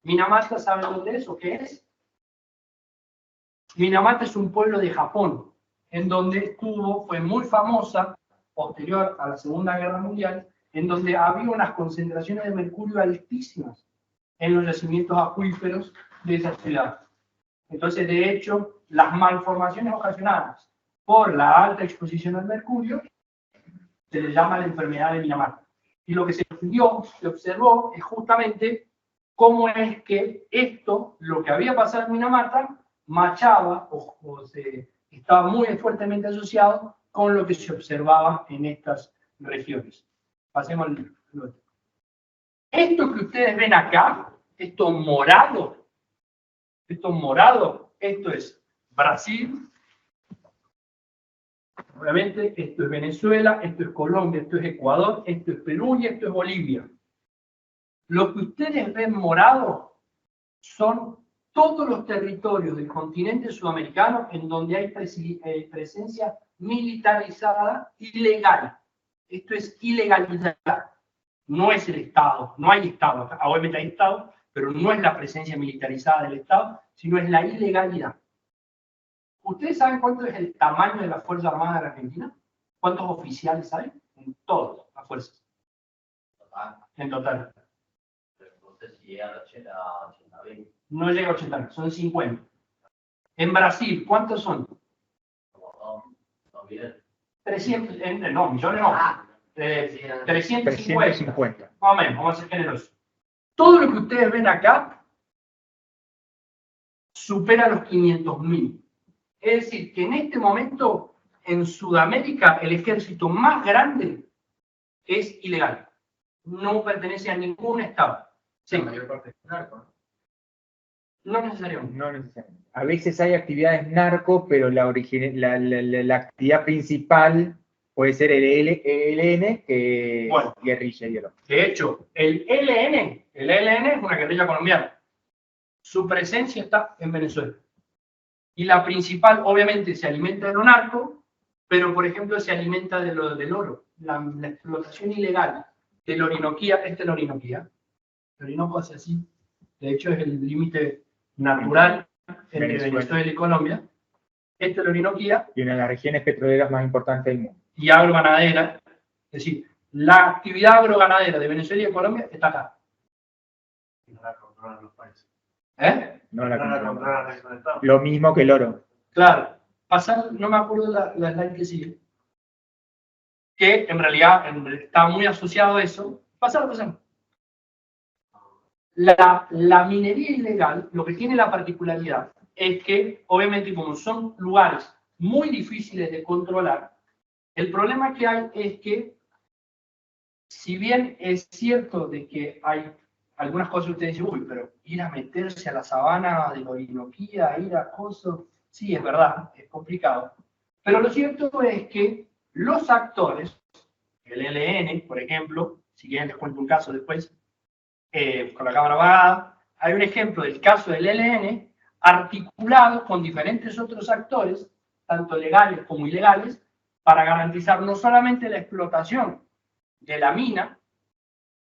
Minamata, ¿saben dónde es o qué es? Minamata es un pueblo de Japón, en donde fue muy famosa, posterior a la Segunda Guerra Mundial, en donde había unas concentraciones de mercurio altísimas en los yacimientos acuíferos de esa ciudad. Entonces, de hecho, las malformaciones ocasionadas por la alta exposición al mercurio se le llama la enfermedad de Minamata. Y lo que se observó es justamente cómo es que esto, lo que había pasado en Minamata, machaba estaba muy fuertemente asociado con lo que se observaba en estas regiones. Pasemos al otro. Esto que ustedes ven acá, esto morado, esto es Brasil, obviamente esto es Venezuela, esto es Colombia, esto es Ecuador, esto es Perú y esto es Bolivia. Lo que ustedes ven morado son todos los territorios del continente sudamericano en donde hay presencia militarizada ilegal. Esto es ilegalidad. No es el Estado, no hay Estado. Obviamente hay Estado, pero no es la presencia militarizada del Estado, sino es la ilegalidad. ¿Ustedes saben cuánto es el tamaño de la Fuerza Armada de la Argentina? ¿Cuántos oficiales hay? En todas las fuerzas. En total. Pero no sé si llega a 80.000. No llega a 80.000, son 50. En Brasil, ¿cuántos son? Como 2.000. 300, no, millones no. 350. 350. Más o menos, vamos a ser generosos. Todo lo que ustedes ven acá supera los 500.000. Es decir, que en este momento en Sudamérica el ejército más grande es ilegal. No pertenece a ningún estado. Sí. La mayor parte es narco, ¿no? No necesariamente. No necesariamente. A veces hay actividades narco, pero la actividad principal puede ser el ELN, que es Bueno. guerrilla ideológica. De hecho, el ELN es una guerrilla colombiana. Su presencia está en Venezuela. Y la principal, obviamente, se alimenta de lo narco, pero, por ejemplo, se alimenta de lo del oro. La explotación ilegal del Orinoquía, es la Orinoquía. El Orinoco hace así. De hecho, es el límite natural entre Venezuela y Colombia. Es la Orinoquía. Y una de las regiones petroleras más importantes del mundo. Y agroganadera. Es decir, la actividad agroganadera de Venezuela y de Colombia está acá. No la controlan los países. ¿Eh? No la controlan. controlan los estados. Lo mismo que el oro. Claro. Pasar, no me acuerdo la slide que sigue. Que en realidad está muy asociado a eso. Pasar. La minería ilegal, lo que tiene la particularidad es que, obviamente, como son lugares muy difíciles de controlar, el problema que hay es que, si bien es cierto de que hay algunas cosas que ustedes dicen, uy, pero ir a meterse a la sabana de la Orinoquía, ir a cosas, sí, es verdad, es complicado. Pero lo cierto es que los actores, el ELN, por ejemplo, si quieren les cuento un caso después, con la cámara apagada, hay un ejemplo del caso del ELN articulado con diferentes otros actores, tanto legales como ilegales, para garantizar no solamente la explotación de la mina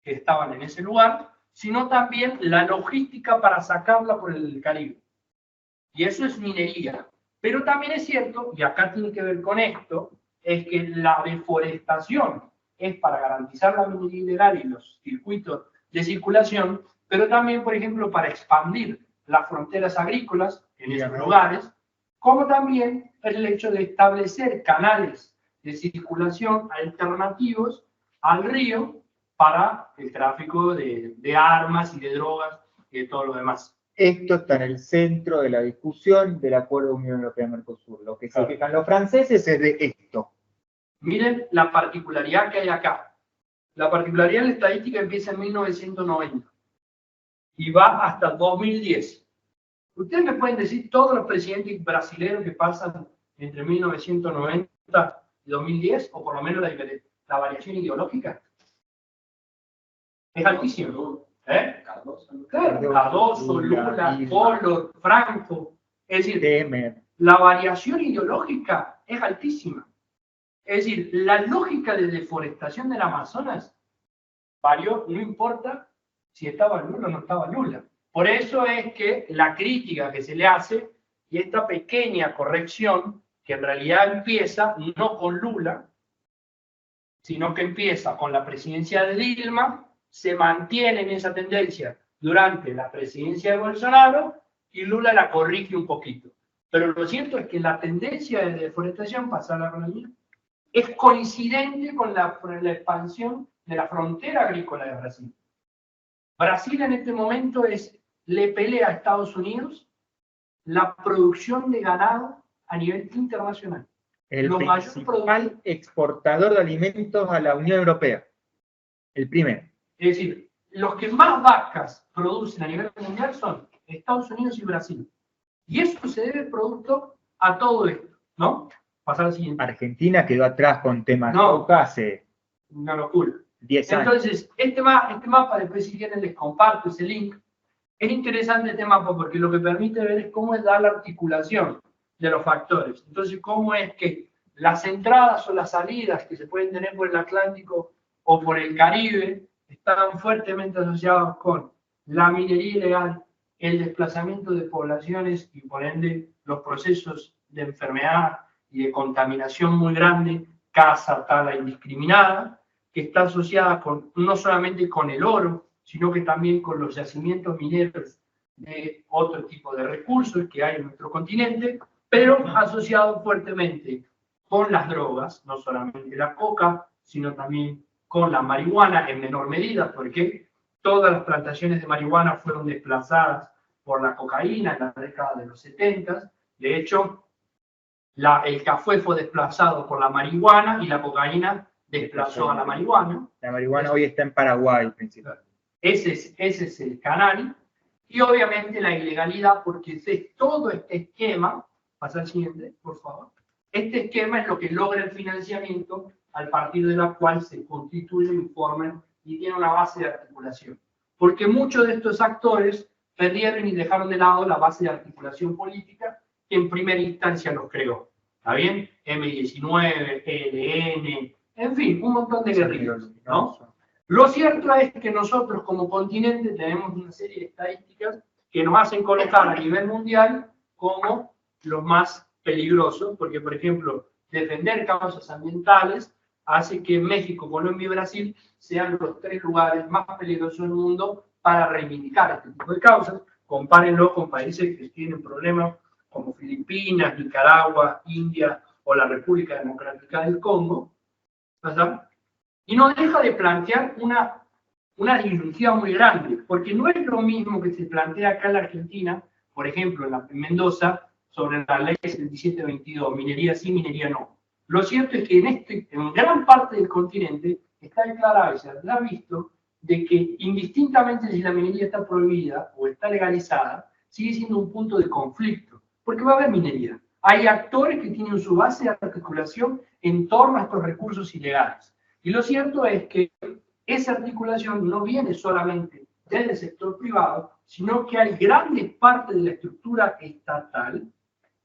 que estaban en ese lugar, sino también la logística para sacarla por el Caribe. Y eso es minería. Pero también es cierto, y acá tiene que ver con esto, es que la deforestación es para garantizar la minería ilegal y los circuitos de circulación, pero también, por ejemplo, para expandir las fronteras agrícolas en esos lugares, como también el hecho de establecer canales de circulación alternativos al río para el tráfico de armas y de drogas y de todo lo demás. Esto está en el centro de la discusión del acuerdo Unión Europea-Mercosur. Lo que se quejan los franceses es de esto. Miren la particularidad que hay acá. La particularidad de la estadística empieza en 1990 y va hasta 2010. Ustedes me pueden decir todos los presidentes brasileños que pasan entre 1990 y 2010, o por lo menos la variación ideológica. Es altísimo. Claro, Cardoso, Lula, Collor, Franco. Es decir, Temer. la variación ideológica es altísima. Es decir, la lógica de deforestación del Amazonas varió, no importa si estaba Lula o no estaba Lula. Por eso es que la crítica que se le hace, y esta pequeña corrección, que en realidad empieza no con Lula, sino que empieza con la presidencia de Dilma, se mantiene en esa tendencia durante la presidencia de Bolsonaro, y Lula la corrige un poquito. Pero lo cierto es que la tendencia de deforestación, pasar la economía, es coincidente con la expansión de la frontera agrícola de Brasil. Brasil en este momento le pelea a Estados Unidos la producción de ganado a nivel internacional. El principal exportador de alimentos a la Unión Europea. El primero. Es decir, los que más vacas producen a nivel mundial son Estados Unidos y Brasil. Y eso se debe producto a todo esto, ¿no? Pasar al siguiente. Argentina quedó atrás con temas hace una locura. 10 años. Entonces, este mapa, después si quieren les comparto ese link. Es interesante este mapa porque lo que permite ver es cómo es dar la articulación de los factores. Entonces, cómo es que las entradas o las salidas que se pueden tener por el Atlántico o por el Caribe están fuertemente asociados con la minería ilegal, el desplazamiento de poblaciones y por ende los procesos de enfermedad y de contaminación muy grande, caza, tala indiscriminada, que está asociada no solamente con el oro, sino que también con los yacimientos mineros de otro tipo de recursos que hay en nuestro continente, pero asociado fuertemente con las drogas, no solamente la coca, sino también con la marihuana en menor medida, porque todas las plantaciones de marihuana fueron desplazadas por la cocaína en la década de los 70. De hecho, el café fue desplazado por la marihuana y la cocaína desplazó a la marihuana. La marihuana hoy está en Paraguay, principalmente. Ese es el canal. Y obviamente la ilegalidad, porque todo este esquema, pasa al siguiente, por favor. Este esquema es lo que logra el financiamiento al partir de la cual se constituyen, informan y tiene una base de articulación. Porque muchos de estos actores perdieron y dejaron de lado la base de articulación política que en primera instancia los creó. ¿Está bien? M19, ELN, en fin, un montón de guerrillas, ¿no? Lo cierto es que nosotros como continente tenemos una serie de estadísticas que nos hacen colocar a nivel mundial como los más peligrosos, porque por ejemplo, defender causas ambientales hace que México, Colombia y Brasil sean los 3 lugares más peligrosos del mundo para reivindicar este tipo de causas. Compárenlo con países que tienen problemas como Filipinas, Nicaragua, India o la República Democrática del Congo, ¿verdad? Y no deja de plantear una disyuntiva muy grande, porque no es lo mismo que se plantea acá en la Argentina, por ejemplo, en Mendoza, sobre la ley 7722, minería sí, minería no. Lo cierto es que en gran parte del continente está declarado y se ha visto de que indistintamente si la minería está prohibida o está legalizada, sigue siendo un punto de conflicto, porque va a haber minería. Hay actores que tienen su base de articulación en torno a estos recursos ilegales. Y lo cierto es que esa articulación no viene solamente del sector privado, sino que hay grandes partes de la estructura estatal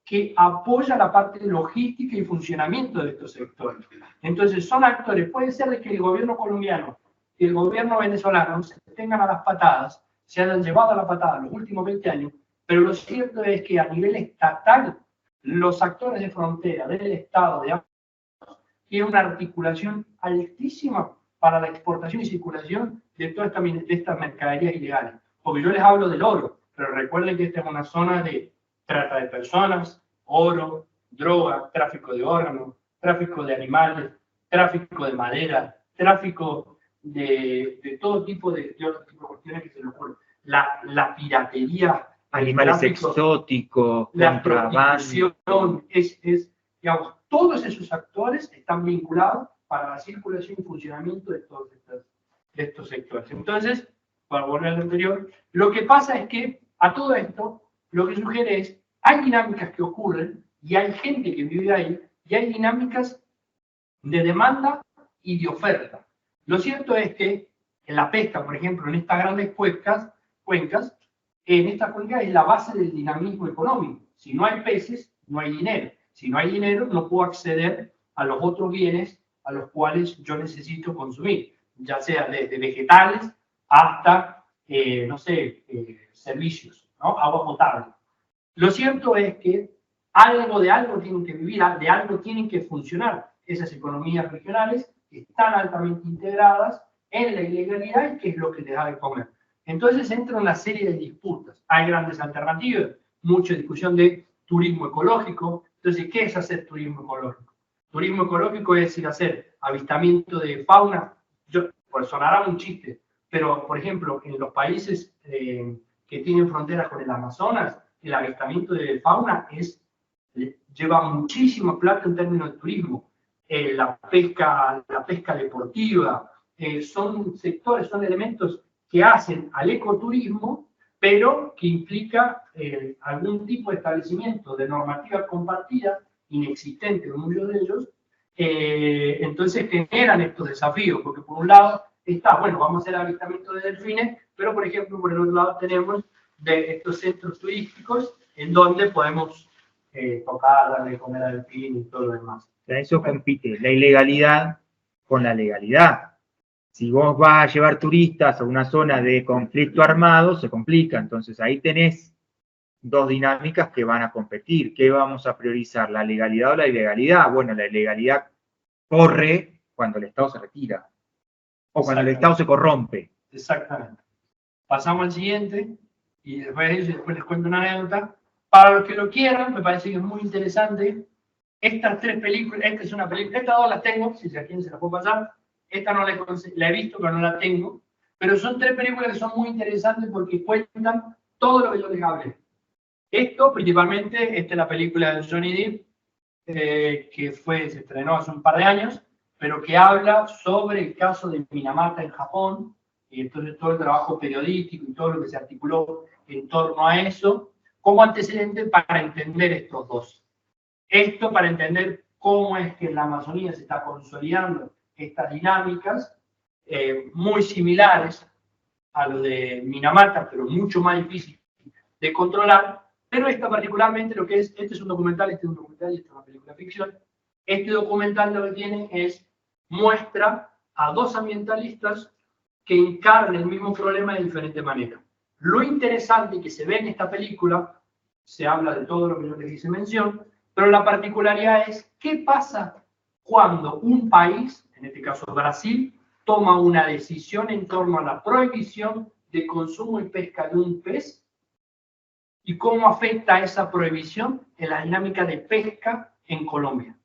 que apoya la parte logística y funcionamiento de estos sectores. Entonces son actores, puede ser de que el gobierno colombiano y el gobierno venezolano se tengan a las patadas, se hayan llevado a la patada los últimos 20 años, pero lo cierto es que a nivel estatal, los actores de frontera del Estado, tiene una articulación altísima para la exportación y circulación de todas estas mercaderías ilegales. Porque yo les hablo del oro, pero recuerden que esta es una zona de trata de personas, oro, droga, tráfico de órganos, tráfico de animales, tráfico de madera, tráfico de todo tipo de otro tipo de cuestiones que se nos ocurren. La piratería, animales tráfico, exóticos, la prostitución, digamos, todos esos actores están vinculados para la circulación y funcionamiento de todos estos sectores. Entonces, para volver al anterior, lo que pasa es que a todo esto, lo que sugiere es, hay dinámicas que ocurren y hay gente que vive ahí y hay dinámicas de demanda y de oferta. Lo cierto es que en la pesca, por ejemplo, en estas grandes cuencas, en esta cuenca es la base del dinamismo económico. Si no hay peces, no hay dinero. Si no hay dinero, no puedo acceder a los otros bienes a los cuales yo necesito consumir, ya sea desde vegetales hasta, no sé, servicios, ¿no? Agua potable. Lo cierto es que de algo tienen que vivir, de algo tienen que funcionar. Esas economías regionales están altamente integradas en la ilegalidad y que es lo que les da de comer. Entonces entra una serie de disputas. Hay grandes alternativas, mucha discusión de turismo ecológico. Entonces, ¿qué es hacer turismo ecológico? Turismo ecológico es ir a hacer avistamiento de fauna. Pues sonará un chiste, pero por ejemplo, en los países que tienen fronteras con el Amazonas, el avistamiento de fauna lleva muchísimo plata en términos de turismo. La pesca deportiva, son sectores, son elementos que hacen al ecoturismo, pero que implica algún tipo de establecimiento de normativa compartida, inexistente en muchos de ellos, entonces generan estos desafíos, porque por un lado está, bueno, vamos a hacer avistamiento de delfines, pero por ejemplo por el otro lado tenemos de estos centros turísticos en donde podemos tocar, darle de comer al delfín y todo lo demás. O sea, eso compite la ilegalidad con la legalidad. Si vos vas a llevar turistas a una zona de conflicto armado, se complica. Entonces ahí tenés dos dinámicas que van a competir. ¿Qué vamos a priorizar? ¿La legalidad o la ilegalidad? Bueno, la ilegalidad corre cuando el Estado se retira o cuando el Estado se corrompe. Exactamente. Pasamos al siguiente y después les cuento una anécdota. Para los que lo quieran, me parece que es muy interesante. Estas tres películas, esta es una película, estas dos las tengo, si a quién se las puedo pasar. Esta no la he visto, pero no la tengo. Pero son tres películas que son muy interesantes porque cuentan todo lo que yo les hablé. Esto, principalmente, esta es la película de Johnny Depp, que se estrenó hace un par de años, pero que habla sobre el caso de Minamata en Japón, y entonces todo el trabajo periodístico y todo lo que se articuló en torno a eso, como antecedente para entender estos dos. Esto para entender cómo es que en la Amazonía se está consolidando estas dinámicas muy similares a lo de Minamata, pero mucho más difícil de controlar. Pero esta particularmente, lo que es, este es un documental y esta es una película de ficción. Este documental lo que tiene es, muestra a dos ambientalistas que encarnan el mismo problema de diferente manera. Lo interesante que se ve en esta película, se habla de todo lo que yo les hice mención, pero la particularidad es, ¿qué pasa cuando un país, en este caso Brasil, toma una decisión en torno a la prohibición de consumo y pesca de un pez? ¿Y cómo afecta esa prohibición en la dinámica de pesca en Colombia?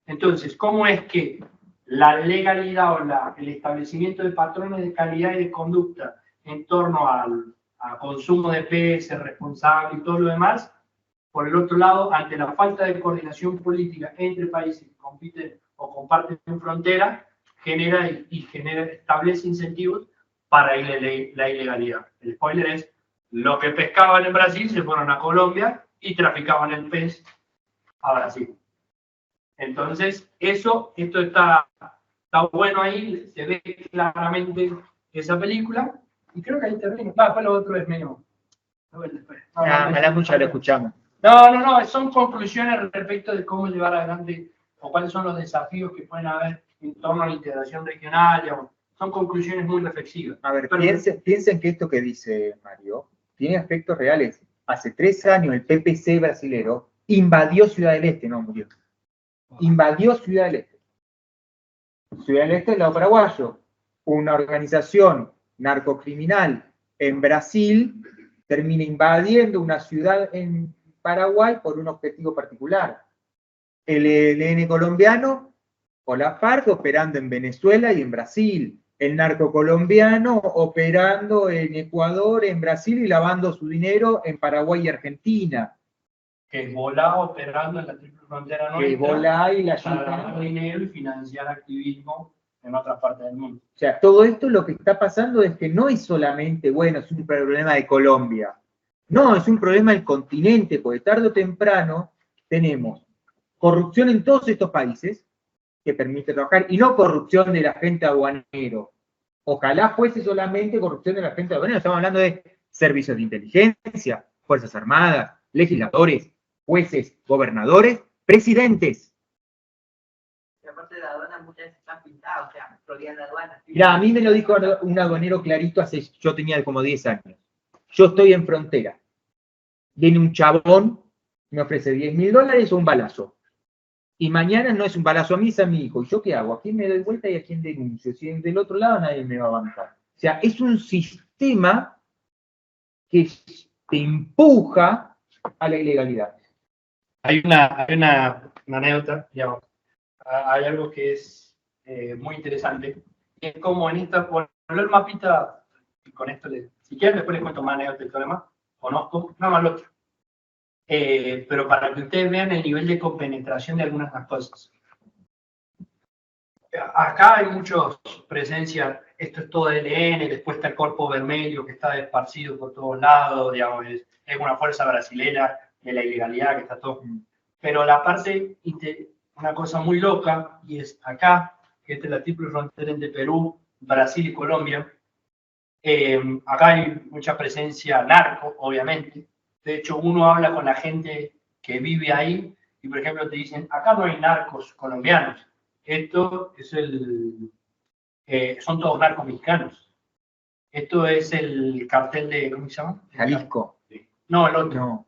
Entonces, ¿cómo es que la legalidad o el establecimiento de patrones de calidad y de conducta en torno al consumo de peces responsable y todo lo demás, por el otro lado, ante la falta de coordinación política entre países que compiten o comparten frontera, establece incentivos para la ilegalidad? El spoiler es, los que pescaban en Brasil se fueron a Colombia y traficaban el pez a Brasil. Entonces, esto está bueno ahí, se ve claramente esa película, y creo que ahí termina. Después lo otro es menos. Ya lo escuchamos. No, son conclusiones respecto de cómo llevar adelante o cuáles son los desafíos que pueden haber en torno a la integración regional. Digamos. Son conclusiones muy reflexivas. A ver, piensen que esto que dice Mario tiene aspectos reales. Hace 3 años el PPC brasilero invadió Ciudad del Este, no murió. Invadió Ciudad del Este. Ciudad del Este es lado paraguayo. Una organización narcocriminal en Brasil termina invadiendo una ciudad en Paraguay por un objetivo particular. El ELN colombiano o la FARC operando en Venezuela y en Brasil. El narco colombiano operando en Ecuador, en Brasil y lavando su dinero en Paraguay y Argentina. Hezbollah operando en la triple frontera nuestra. Hezbollah y la para ganar dinero y financiar activismo en otras partes del mundo. O sea, todo esto lo que está pasando es que no es solamente, bueno, es un problema de Colombia. No, es un problema del continente, porque tarde o temprano tenemos corrupción en todos estos países que permite trabajar, y no corrupción del agente aduanero. Ojalá fuese solamente corrupción del agente aduanero. Estamos hablando de servicios de inteligencia, fuerzas armadas, legisladores, jueces, gobernadores, presidentes. Y aparte de la aduana muchas veces están pintadas, o sea, rodean la aduana. Mira, a mí me lo dijo un aduanero clarito yo tenía como 10 años. Yo estoy en frontera. Viene un chabón, me ofrece $10.000 o un balazo. Y mañana no es un balazo a mí, es a mi hijo. ¿Y yo qué hago? ¿A quién me doy vuelta y a quién denuncio? Si del otro lado nadie me va a bancar. O sea, es un sistema que te empuja a la ilegalidad. Hay una anécdota, digamos. Hay algo que es muy interesante. Es como en esta, por el mapita, y con esto, si quieren después les cuento más anécdotas y todo lo demás, conozco, nada más lo otro. Pero para que ustedes vean el nivel de compenetración de algunas de las cosas. Acá hay muchos presencia, esto es todo ELN, después está el Corpo Vermelho que está esparcido por todos lados, digamos, es una fuerza brasilera de la ilegalidad que está todo. Pero la parte, una cosa muy loca, y es acá, que esta es la triple frontera entre Perú, Brasil y Colombia. Acá hay mucha presencia narco, obviamente. De hecho, uno habla con la gente que vive ahí y, por ejemplo, te dicen, acá no hay narcos colombianos. Esto es son todos narcos mexicanos. Esto es el cartel de, ¿cómo se llama? Jalisco. Sí. No, el otro. No,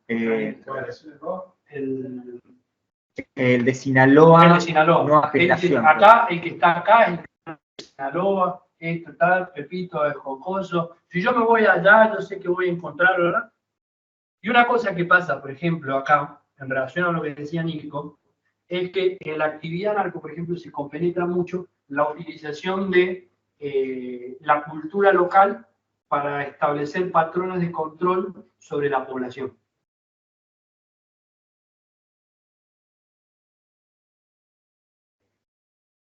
El de Sinaloa, de Sinaloa. Nueva Generación. El que está acá, el de Sinaloa, esto tal, Pepito es jocoso. Si yo me voy allá, yo sé que voy a encontrar, ¿verdad? Y una cosa que pasa, por ejemplo, acá, en relación a lo que decía Nico, es que en la actividad narco, por ejemplo, se compenetra mucho la utilización de la cultura local para establecer patrones de control sobre la población.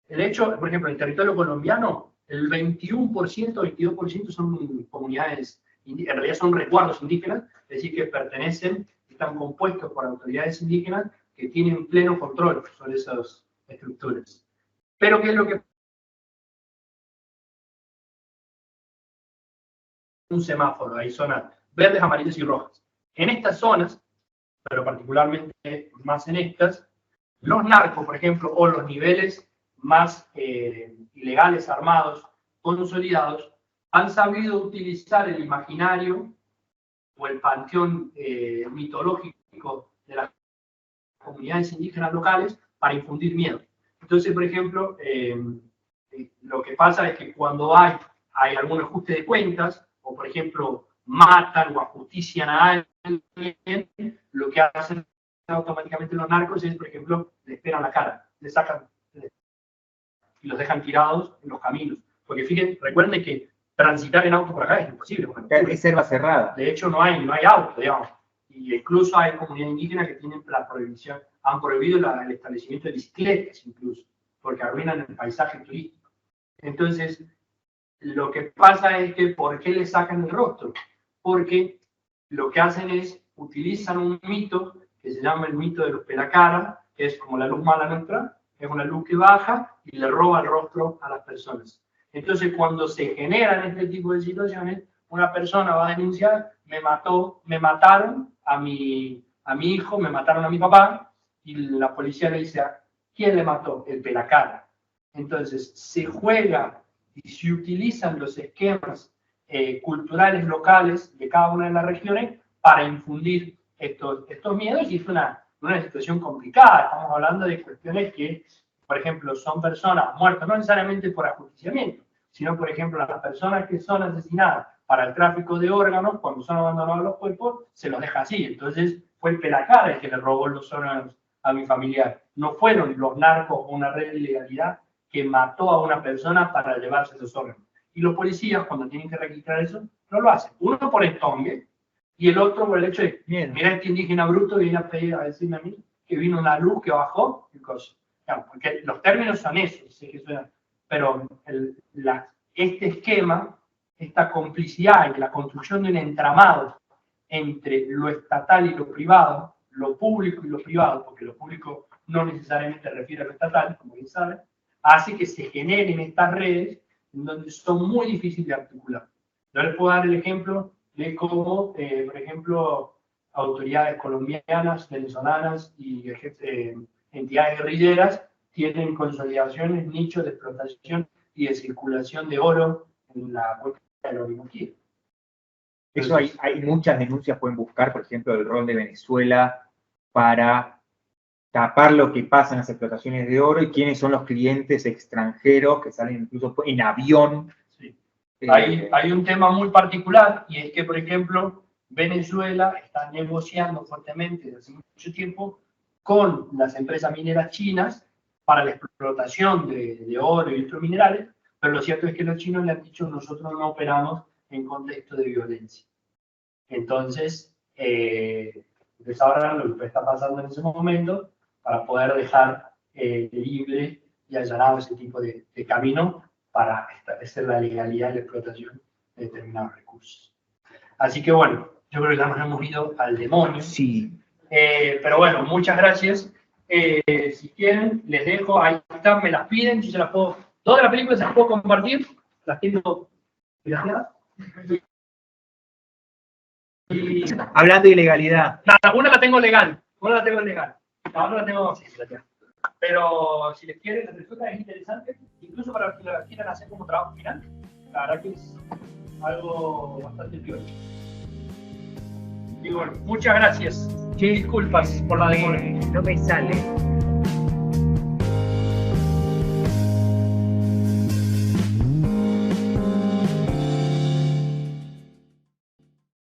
El hecho, por ejemplo, en el territorio colombiano, el 21%, 22% son comunidades, en realidad son resguardos indígenas, es decir, que pertenecen, están compuestos por autoridades indígenas que tienen pleno control sobre esas estructuras. Pero ¿qué es lo que un semáforo? Hay zonas verdes, amarillas y rojas. En estas zonas, pero particularmente más en estas, los narcos, por ejemplo, o los niveles más ilegales armados consolidados, han sabido utilizar el imaginario o el panteón mitológico de las comunidades indígenas locales para infundir miedo. Entonces, por ejemplo, lo que pasa es que cuando hay algún ajuste de cuentas, o por ejemplo, matan o ajustician a alguien, lo que hacen automáticamente los narcos es, por ejemplo, le esperan la cara, le sacan y los dejan tirados en los caminos. Porque fíjense, recuerden que transitar en auto por acá es imposible. Es selva cerrada. De hecho, no hay auto, digamos. Y incluso hay comunidades indígenas que tienen la prohibición, han prohibido el establecimiento de bicicletas incluso, porque arruinan el paisaje turístico. Entonces, lo que pasa es que, ¿por qué le sacan el rostro? Porque lo que hacen es, utilizan un mito que se llama el mito de los pelacara, que es como la luz mala nuestra, es una luz que baja y le roba el rostro a las personas. Entonces, cuando se generan este tipo de situaciones, una persona va a denunciar, me mataron a mi hijo, me mataron a mi papá, y la policía le dice, ¿quién le mató? El pelacara. Entonces, se juega y se utilizan los esquemas culturales locales de cada una de las regiones para infundir estos miedos, y es una situación complicada. Estamos hablando de cuestiones que, por ejemplo, son personas muertas, no necesariamente por ajusticiamiento, sino, por ejemplo, las personas que son asesinadas para el tráfico de órganos, cuando son abandonados los cuerpos, se los deja así. Entonces, fue el pelacara el que le robó los órganos a mi familiar. No fueron los narcos o una red de ilegalidad que mató a una persona para llevarse esos órganos. Y los policías, cuando tienen que registrar eso, no lo hacen. Uno por estongue, y el otro por el hecho de, mira, este indígena bruto viene a decirme a mí que vino una luz que bajó, y cosas. Claro, porque los términos son esos, sé que suena, pero este esquema, esta complicidad y la construcción de un entramado entre lo estatal y lo privado, lo público y lo privado, porque lo público no necesariamente refiere a lo estatal, como bien saben, hace que se generen estas redes en donde son muy difíciles de articular. Yo les puedo dar el ejemplo de cómo, por ejemplo, autoridades colombianas, venezolanas y entidades guerrilleras tienen consolidaciones, nichos de explotación y de circulación de oro en la cuenca del Orinoquía. Eso hay muchas denuncias, pueden buscar, por ejemplo, el rol de Venezuela para tapar lo que pasa en las explotaciones de oro y quiénes son los clientes extranjeros que salen incluso en avión. Sí. Hay un tema muy particular, y es que, por ejemplo, Venezuela está negociando fuertemente desde hace mucho tiempo con las empresas mineras chinas para la explotación de oro y otros minerales, pero lo cierto es que los chinos le han dicho, nosotros no operamos en contexto de violencia. Entonces, pues ahora lo que está pasando en ese momento, para poder dejar libre y allanado ese tipo de camino para establecer la legalidad y la explotación de determinados recursos. Así que bueno, yo creo que ya nos hemos ido al demonio. Sí. Pero bueno, muchas gracias. Si quieren, les dejo, ahí están, me las piden, yo se las puedo, todas las películas se las puedo compartir, las tengo pirateadas. Y hablando de ilegalidad. Nada, una la tengo legal, la otra la tengo sí, pero si les quieren, les resulta es interesante, incluso para los que la quieran hacer como trabajo final, la verdad que es algo bastante piola. Digo, Bueno, muchas gracias. Disculpas por la demora. No me sale.